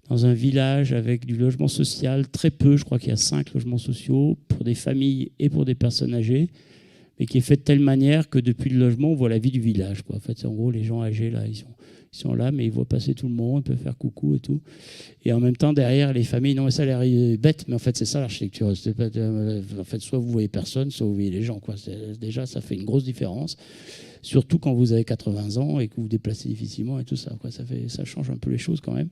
dans un village avec du logement social, très peu, je crois qu'il y a 5 logements sociaux pour des familles et pour des personnes âgées, mais qui est fait de telle manière que depuis le logement, on voit la vie du village, quoi. En fait, en gros, les gens âgés, là, ils sont là, mais ils voient passer tout le monde, ils peuvent faire coucou et tout. Et en même temps, derrière, les familles, non, mais ça a l'air bête, mais en fait, c'est ça l'architecture. En fait, soit vous voyez personne, soit vous voyez les gens, quoi. Déjà, ça fait une grosse différence, surtout quand vous avez 80 ans et que vous vous déplacez difficilement et tout ça, quoi. Ça change un peu les choses quand même.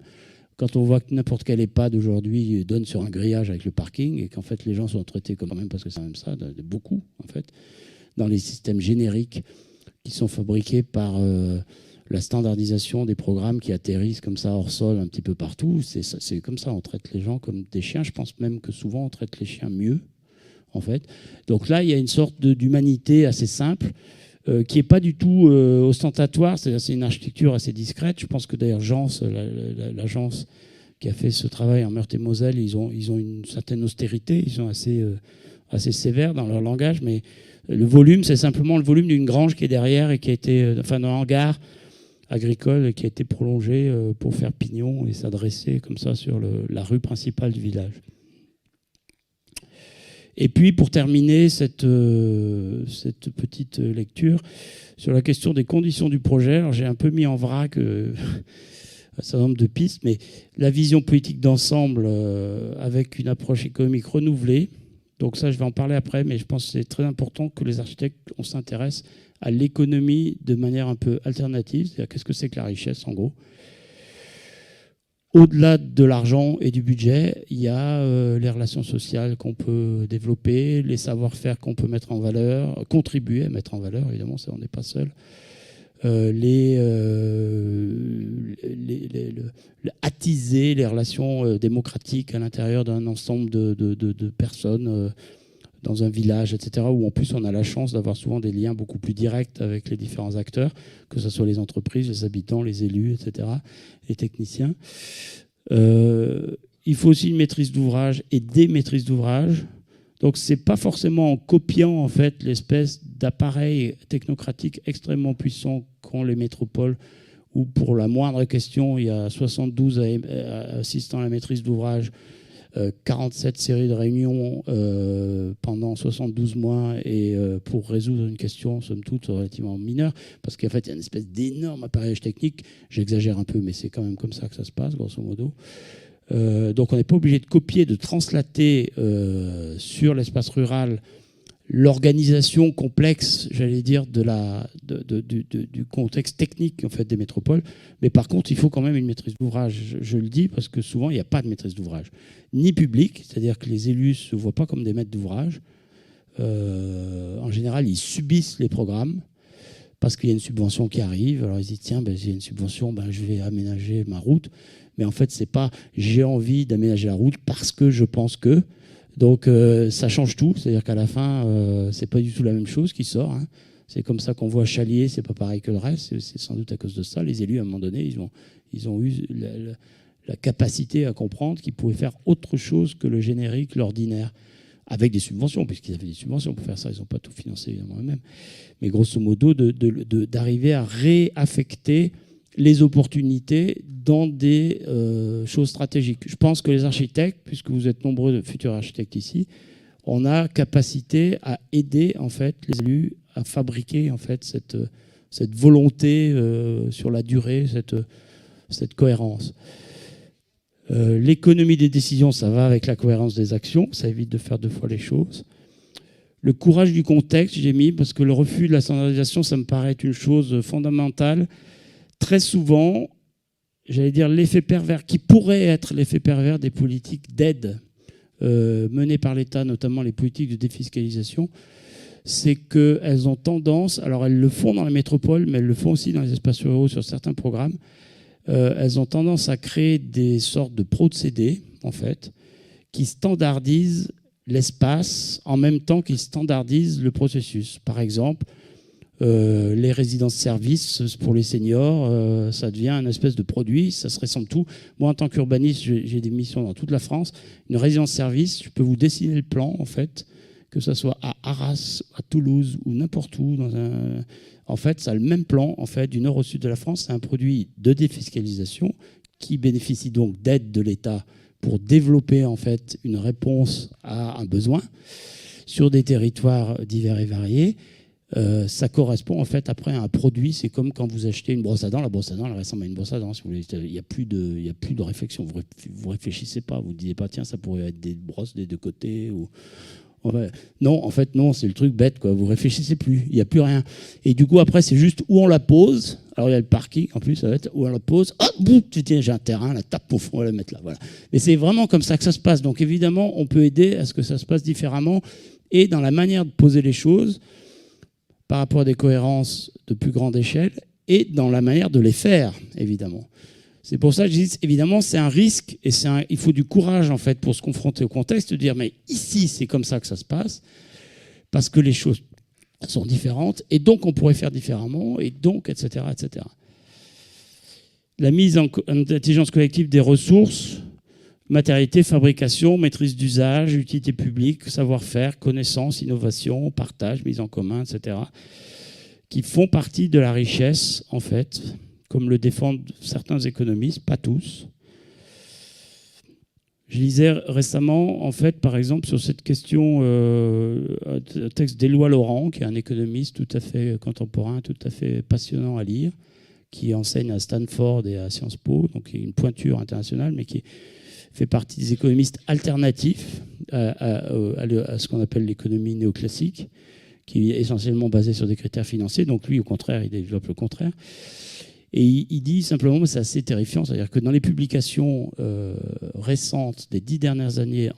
Quand on voit que n'importe quel EHPAD aujourd'hui donne sur un grillage avec le parking et qu'en fait, les gens sont traités quand même, parce que c'est même ça, de beaucoup, en fait, dans les systèmes génériques qui sont fabriqués par la standardisation des programmes qui atterrissent comme ça hors sol un petit peu partout. C'est comme ça, on traite les gens comme des chiens. Je pense même que souvent on traite les chiens mieux, en fait. Donc là, il y a une sorte d'humanité assez simple qui n'est pas du tout ostentatoire. C'est une architecture assez discrète. Je pense que d'ailleurs Jans, l'agence qui a fait ce travail en Meurthe-et-Moselle, ils ont une certaine austérité. Ils sont assez sévères dans leur langage, mais le volume, c'est simplement le volume d'une grange qui est derrière et qui a été, enfin, d'un hangar agricole qui a été prolongé pour faire pignon et s'adresser comme ça sur la rue principale du village. Et puis, pour terminer cette petite lecture sur la question des conditions du projet, j'ai un peu mis en vrac un certain nombre de pistes, mais la vision politique d'ensemble avec une approche économique renouvelée. Donc ça, je vais en parler après, mais je pense que c'est très important que les architectes, on s'intéresse à l'économie de manière un peu alternative. C'est-à-dire, qu'est-ce que c'est que la richesse, en gros? Au-delà de l'argent et du budget, il y a les relations sociales qu'on peut développer, les savoir-faire qu'on peut mettre en valeur, contribuer à mettre en valeur, évidemment, ça, on n'est pas seul. Attiser les relations démocratiques à l'intérieur d'un ensemble de personnes dans un village, etc., où en plus on a la chance d'avoir souvent des liens beaucoup plus directs avec les différents acteurs, que ce soit les entreprises, les habitants, les élus, etc., les techniciens. Il faut aussi une maîtrise d'ouvrage et des maîtrises d'ouvrage. Donc ce n'est pas forcément en copiant en fait l'espèce d'appareil technocratique extrêmement puissant qu'ont les métropoles, où pour la moindre question, il y a 72 assistants à la maîtrise d'ouvrage, 47 séries de réunions pendant 72 mois et pour résoudre une question, somme toute, relativement mineure, parce qu'en fait, il y a une espèce d'énorme appareillage technique. J'exagère un peu, mais c'est quand même comme ça que ça se passe, grosso modo. Donc on n'est pas obligé de copier, de translater sur l'espace rural l'organisation complexe, j'allais dire, du contexte technique en fait, des métropoles. Mais par contre, il faut quand même une maîtrise d'ouvrage. Je le dis parce que souvent, il n'y a pas de maîtrise d'ouvrage. Ni public, c'est-à-dire que les élus ne se voient pas comme des maîtres d'ouvrage. En général, ils subissent les programmes parce qu'il y a une subvention qui arrive. Alors ils disent, tiens, il y a une subvention, je vais aménager ma route. Mais en fait, c'est pas j'ai envie d'aménager la route parce que je pense que. Donc ça change tout. C'est-à-dire qu'à la fin, c'est pas du tout la même chose qui sort. Hein. C'est comme ça qu'on voit Chalier, c'est pas pareil que le reste. C'est sans doute à cause de ça. Les élus, à un moment donné, ils ont eu la capacité à comprendre qu'ils pouvaient faire autre chose que le générique, l'ordinaire, avec des subventions, puisqu'ils avaient des subventions pour faire ça. Ils n'ont pas tout financé, évidemment, eux-mêmes. Mais grosso modo, d'arriver à réaffecter les opportunités dans des choses stratégiques. Je pense que les architectes, puisque vous êtes nombreux de futurs architectes ici, on a capacité à aider en fait les élus à fabriquer en fait cette volonté sur la durée, cette cohérence. L'économie des décisions, ça va avec la cohérence des actions, ça évite de faire 2 fois les choses. Le courage du contexte, j'ai mis, parce que le refus de la standardisation, ça me paraît être une chose fondamentale. Très souvent, j'allais dire l'effet pervers, qui pourrait être l'effet pervers des politiques d'aide menées par l'État, notamment les politiques de défiscalisation, c'est qu'elles ont tendance, alors elles le font dans les métropoles, mais elles le font aussi dans les espaces ruraux sur certains programmes, elles ont tendance à créer des sortes de procédés, en fait, qui standardisent l'espace en même temps qu'ils standardisent le processus. Par exemple, les résidences-services pour les seniors, ça devient une espèce de produit, ça se ressemble tout. Moi, en tant qu'urbaniste, j'ai des missions dans toute la France. Une résidence-service, je peux vous dessiner le plan, en fait, que ce soit à Arras, à Toulouse ou n'importe où. En fait, ça a le même plan, en fait, du nord au sud de la France. C'est un produit de défiscalisation qui bénéficient donc d'aide de l'État pour développer en fait une réponse à un besoin sur des territoires divers et variés. Ça correspond en fait après à un produit. C'est comme quand vous achetez une brosse à dents. La brosse à dents, elle ressemble à une brosse à dents. Si vous voulez. Il n'y a plus de réflexion. Vous réfléchissez pas. Vous ne disiez pas, tiens, ça pourrait être des brosses des deux côtés. Ou... Non, en fait, non, c'est le truc bête, quoi. Vous réfléchissez plus. Il n'y a plus rien. Et du coup, après, c'est juste où on la pose. Alors, il y a le parking, en plus, ça va être où on la pose. Hop, boum, tiens, j'ai un terrain, la tape au fond, on va la mettre là. Voilà. Mais c'est vraiment comme ça que ça se passe. Donc, évidemment, on peut aider à ce que ça se passe différemment et dans la manière de poser les choses par rapport à des cohérences de plus grande échelle et dans la manière de les faire, évidemment. C'est pour ça que je dis, évidemment, c'est un risque et il faut du courage, en fait, pour se confronter au contexte, de dire, mais ici, c'est comme ça que ça se passe, parce que les choses sont différentes, et donc on pourrait faire différemment, et donc, etc., etc. La mise en intelligence collective des ressources, matérialité, fabrication, maîtrise d'usage, utilité publique, savoir-faire, connaissance, innovation, partage, mise en commun, etc., qui font partie de la richesse, en fait, comme le défendent certains économistes, pas tous. Je lisais récemment, en fait, par exemple, sur cette question, un texte d'Éloi Laurent, qui est un économiste tout à fait contemporain, tout à fait passionnant à lire, qui enseigne à Stanford et à Sciences Po, donc qui est une pointure internationale, mais qui fait partie des économistes alternatifs à ce qu'on appelle l'économie néoclassique, qui est essentiellement basée sur des critères financiers. Donc lui, au contraire, il développe le contraire. Et il dit simplement, c'est assez terrifiant, c'est-à-dire que dans les publications récentes des 10 dernières années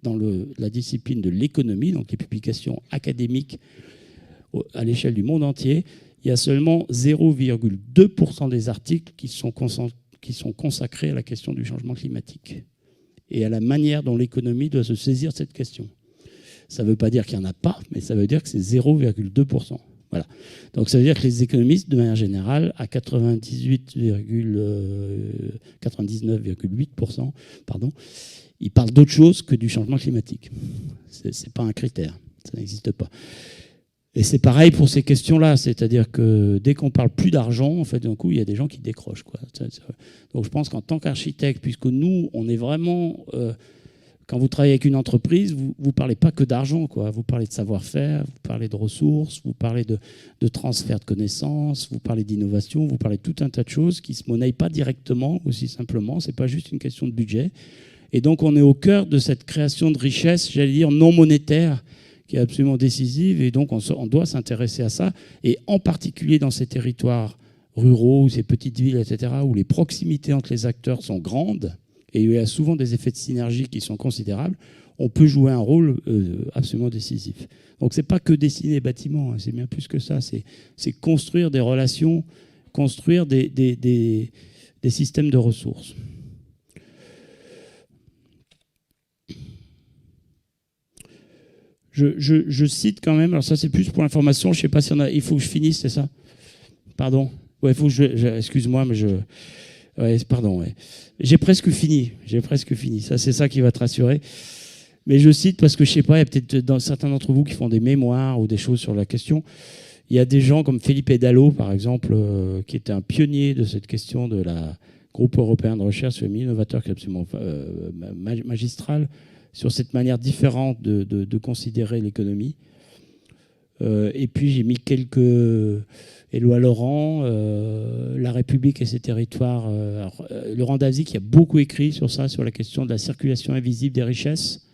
dans la discipline de l'économie, donc les publications académiques à l'échelle du monde entier, il y a seulement 0,2% des articles qui sont consacrés à la question du changement climatique et à la manière dont l'économie doit se saisir de cette question. Ça ne veut pas dire qu'il n'y en a pas, mais ça veut dire que c'est 0,2%. Voilà. Donc ça veut dire que les économistes, de manière générale, à 99,8%, ils parlent d'autre chose que du changement climatique. Ce n'est pas un critère, ça n'existe pas. Et c'est pareil pour ces questions-là, c'est-à-dire que dès qu'on parle plus d'argent, en fait, d'un coup, il y a des gens qui décrochent, quoi. Donc je pense qu'en tant qu'architecte, puisque nous, on est vraiment... quand vous travaillez avec une entreprise, vous ne parlez pas que d'argent, quoi. Vous parlez de savoir-faire, vous parlez de ressources, vous parlez de transfert de connaissances, vous parlez d'innovation, vous parlez de tout un tas de choses qui ne se monnaient pas directement, aussi simplement. Ce n'est pas juste une question de budget. Et donc, on est au cœur de cette création de richesse, j'allais dire, non monétaire, qui est absolument décisive. Et donc, on doit s'intéresser à ça. Et en particulier dans ces territoires ruraux, ces petites villes, etc., où les proximités entre les acteurs sont grandes, et il y a souvent des effets de synergie qui sont considérables, on peut jouer un rôle absolument décisif. Donc ce n'est pas que dessiner des bâtiments, hein, c'est bien plus que ça, c'est construire des relations, construire des systèmes de ressources. Je cite quand même, alors ça c'est plus pour l'information, je ne sais pas si il faut que je finisse, c'est ça? Pardon. Ouais, il faut que excuse-moi, mais ouais, pardon, ouais. J'ai presque fini. Ça, c'est ça qui va te rassurer. Mais je cite parce que je sais pas, il y a peut-être certains d'entre vous qui font des mémoires ou des choses sur la question. Il y a des gens comme Felipe Dallò, par exemple, qui était un pionnier de cette question de la groupe européen de recherche sur les milieux innovateurs, qui est absolument magistral sur cette manière différente de considérer l'économie. Et puis j'ai mis quelques... Éloi Laurent, La République et ses territoires. Laurent Davezies qui a beaucoup écrit sur ça, sur la question de la circulation invisible des richesses.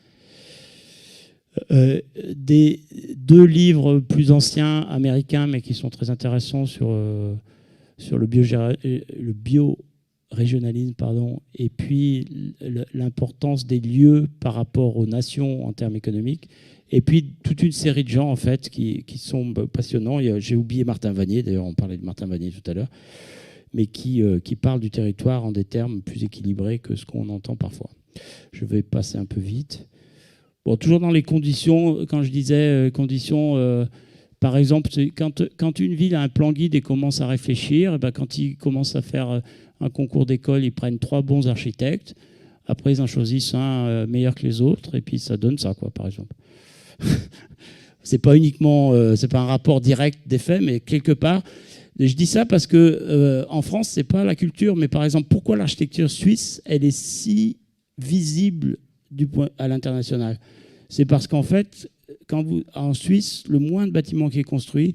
Deux livres plus anciens, américains, mais qui sont très intéressants sur le biorégionalisme, et puis l'importance des lieux par rapport aux nations en termes économiques. Et puis, toute une série de gens, en fait, qui sont passionnants. J'ai oublié Martin Vanier, d'ailleurs, on parlait de Martin Vanier tout à l'heure, mais qui parle du territoire en des termes plus équilibrés que ce qu'on entend parfois. Je vais passer un peu vite. Bon, toujours dans les conditions, quand je disais conditions, par exemple, quand une ville a un plan guide et commence à réfléchir, et ben, quand ils commencent à faire un concours d'école, ils prennent 3 bons architectes. Après, ils en choisissent un meilleur que les autres, et puis ça donne ça, quoi, par exemple. C'est pas uniquement, c'est pas un rapport direct des faits, mais quelque part, Et je dis ça parce que en France, c'est pas la culture, mais par exemple, pourquoi l'architecture suisse, elle est si visible à l'international? C'est parce qu'en fait, en Suisse, le moins de bâtiments qui est construit,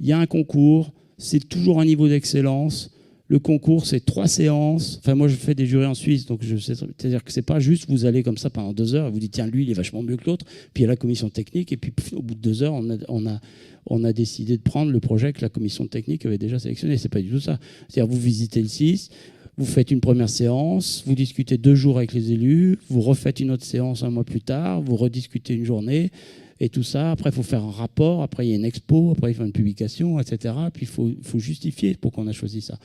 il y a un concours, c'est toujours un niveau d'excellence. Le concours, c'est 3 séances. Enfin, moi, je fais des jurys en Suisse, donc je sais. C'est-à-dire que c'est pas juste vous allez comme ça pendant 2 heures et vous dites tiens, lui, il est vachement mieux que l'autre. Puis il y a la commission technique et puis au bout de 2 heures, on a décidé de prendre le projet que la commission technique avait déjà sélectionné. C'est pas du tout ça. C'est-à-dire vous visitez le 6, vous faites une première séance, vous discutez 2 jours avec les élus, vous refaites une autre séance 1 mois plus tard, vous rediscutez une journée. Et tout ça, après, il faut faire un rapport, après, il y a une expo, après, il faut une publication, etc. Puis, il faut justifier pourquoi on a choisi ça.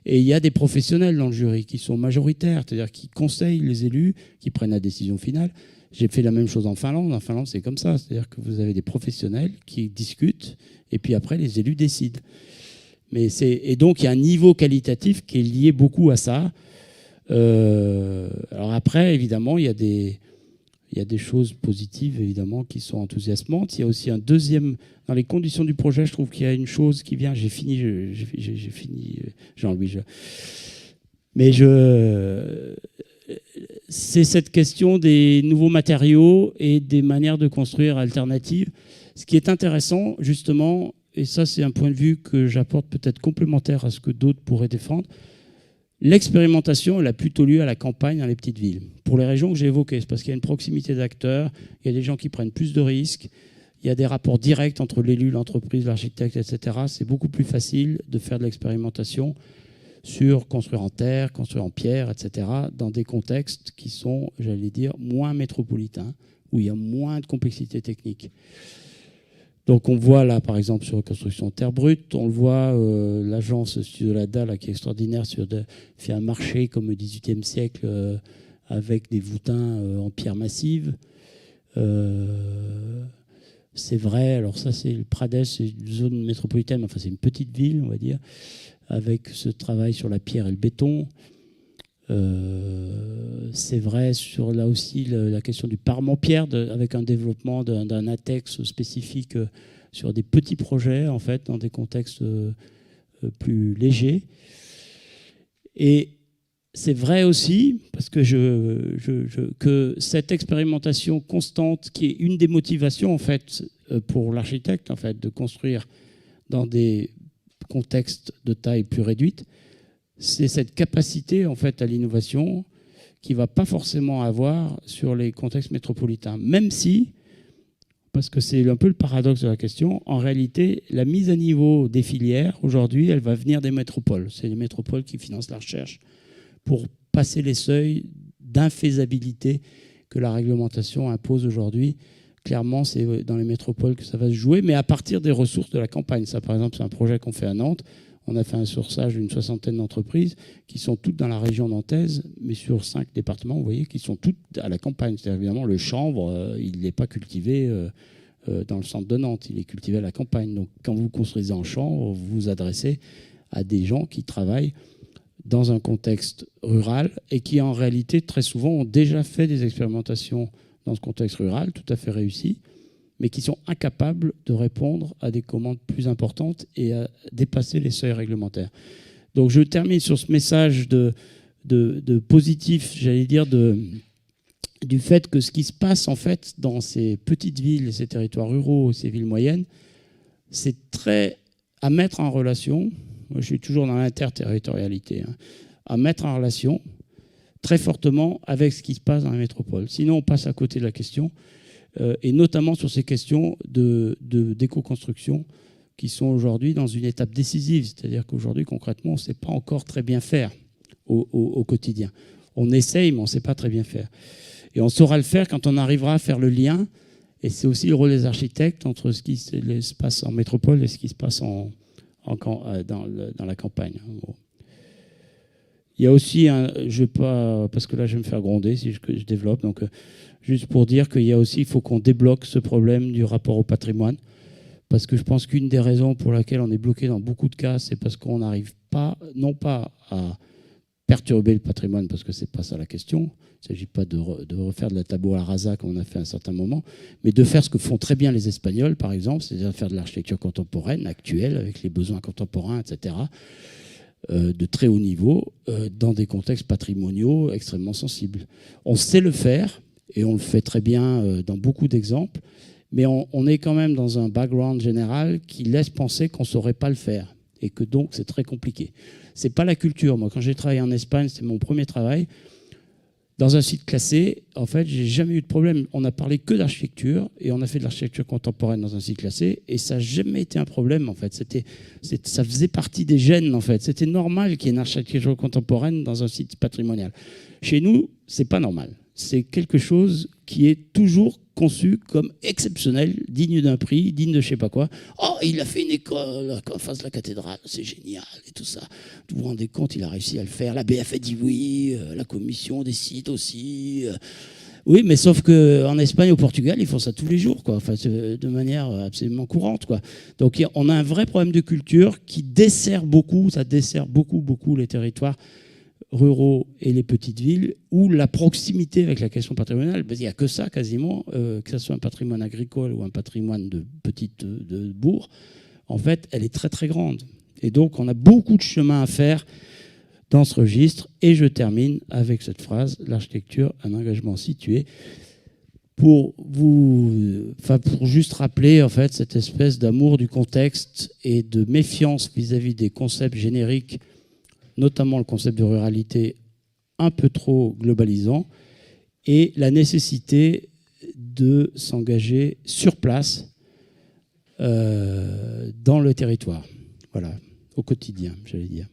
Et il y a des professionnels dans le jury qui sont majoritaires, c'est-à-dire qui conseillent les élus, qui prennent la décision finale. J'ai fait la même chose en Finlande. En Finlande, c'est comme ça. C'est-à-dire que vous avez des professionnels qui discutent, et puis après, les élus décident. Et donc, il y a un niveau qualitatif qui est lié beaucoup à ça. Alors après, évidemment, il y a des choses positives, évidemment, qui sont enthousiasmantes. Il y a aussi un deuxième... Dans les conditions du projet, je trouve qu'il y a une chose qui vient... J'ai fini, Jean-Louis. C'est cette question des nouveaux matériaux et des manières de construire alternatives. Ce qui est intéressant, justement, et ça, c'est un point de vue que j'apporte peut-être complémentaire à ce que d'autres pourraient défendre, l'expérimentation, elle a plutôt lieu à la campagne, dans les petites villes. Pour les régions que j'ai évoquées, c'est parce qu'il y a une proximité d'acteurs, il y a des gens qui prennent plus de risques, il y a des rapports directs entre l'élu, l'entreprise, l'architecte, etc. C'est beaucoup plus facile de faire de l'expérimentation sur construire en terre, construire en pierre, etc., dans des contextes qui sont, j'allais dire, moins métropolitains, où il y a moins de complexité technique. Donc on voit là, par exemple, sur la construction en terre brute, on le voit, l'agence Studiolada, là, qui est extraordinaire, fait un marché comme au XVIIIe siècle avec des voûtins en pierre massive. C'est vrai, alors ça c'est le Pradès, c'est une zone métropolitaine, enfin c'est une petite ville, on va dire, avec ce travail sur la pierre et le béton. C'est vrai sur là aussi la question du parement-pierre avec un développement d'un ATEX spécifique sur des petits projets en fait dans des contextes plus légers. Et c'est vrai aussi parce que que cette expérimentation constante qui est une des motivations en fait pour l'architecte en fait de construire dans des contextes de taille plus réduite, c'est cette capacité en fait à l'innovation qui ne va pas forcément avoir sur les contextes métropolitains. Même si, parce que c'est un peu le paradoxe de la question, en réalité, la mise à niveau des filières, aujourd'hui, elle va venir des métropoles. C'est les métropoles qui financent la recherche pour passer les seuils d'infaisabilité que la réglementation impose aujourd'hui. Clairement, c'est dans les métropoles que ça va se jouer, mais à partir des ressources de la campagne. Ça, par exemple, c'est un projet qu'on fait à Nantes. On a fait un sourçage d'une 60aine d'entreprises qui sont toutes dans la région nantaise, mais sur 5 départements, vous voyez, qui sont toutes à la campagne. C'est-à-dire, évidemment, le chanvre, il n'est pas cultivé dans le centre de Nantes, il est cultivé à la campagne. Donc, quand vous construisez en chanvre, vous vous adressez à des gens qui travaillent dans un contexte rural et qui, en réalité, très souvent, ont déjà fait des expérimentations dans ce contexte rural, tout à fait réussies, mais qui sont incapables de répondre à des commandes plus importantes et à dépasser les seuils réglementaires. Donc je termine sur ce message de positif, j'allais dire, du fait que ce qui se passe en fait dans ces petites villes, ces territoires ruraux, ces villes moyennes, c'est très à mettre en relation, moi je suis toujours dans l'interterritorialité, à mettre en relation très fortement avec ce qui se passe dans la métropole. Sinon on passe à côté de la question, et notamment sur ces questions d'éco-construction qui sont aujourd'hui dans une étape décisive. C'est-à-dire qu'aujourd'hui, concrètement, on ne sait pas encore très bien faire au quotidien. On essaye, mais on ne sait pas très bien faire. Et on saura le faire quand on arrivera à faire le lien. Et c'est aussi le rôle des architectes entre ce qui se passe en métropole et ce qui se passe dans la campagne. Il y a aussi, parce que là je vais me faire gronder si je développe, donc juste pour dire qu'il y a aussi, il faut qu'on débloque ce problème du rapport au patrimoine, parce que je pense qu'une des raisons pour laquelle on est bloqué dans beaucoup de cas, c'est parce qu'on n'arrive pas, non pas à perturber le patrimoine, parce que c'est pas ça la question. Il ne s'agit pas de refaire de la tabula rasa comme on a fait à un certain moment, mais de faire ce que font très bien les Espagnols, par exemple, c'est-à-dire faire de l'architecture contemporaine, actuelle, avec les besoins contemporains, etc., de très haut niveau, dans des contextes patrimoniaux extrêmement sensibles. On sait le faire, et on le fait très bien dans beaucoup d'exemples, mais on est quand même dans un background général qui laisse penser qu'on ne saurait pas le faire, et que donc c'est très compliqué. Ce n'est pas la culture. Moi, quand j'ai travaillé en Espagne, c'était mon premier travail. Dans un site classé, en fait, j'ai jamais eu de problème. On a parlé que d'architecture et on a fait de l'architecture contemporaine dans un site classé et ça n'a jamais été un problème, en fait. Ça faisait partie des gènes, en fait. C'était normal qu'il y ait une architecture contemporaine dans un site patrimonial. Chez nous, c'est pas normal. C'est quelque chose qui est toujours conçu comme exceptionnel, digne d'un prix, digne de je sais pas quoi. Oh, il a fait une école en face de la cathédrale, c'est génial et tout ça. Vous vous rendez compte, il a réussi à le faire. La BF a dit oui, la commission des sites aussi. Oui, mais sauf qu'en Espagne, au Portugal, ils font ça tous les jours, quoi. Enfin, de manière absolument courante, quoi. Donc on a un vrai problème de culture qui dessert beaucoup, ça dessert beaucoup les territoires ruraux et les petites villes, où la proximité avec la question patrimoniale, il n'y a que ça quasiment, que ce soit un patrimoine agricole ou un patrimoine de petites de bourg, en fait, elle est très très grande. Et donc, on a beaucoup de chemin à faire dans ce registre. Et je termine avec cette phrase, l'architecture, un engagement situé, pour juste rappeler en fait cette espèce d'amour du contexte et de méfiance vis-à-vis des concepts génériques, notamment le concept de ruralité un peu trop globalisant, et la nécessité de s'engager sur place dans le territoire, voilà, au quotidien, j'allais dire.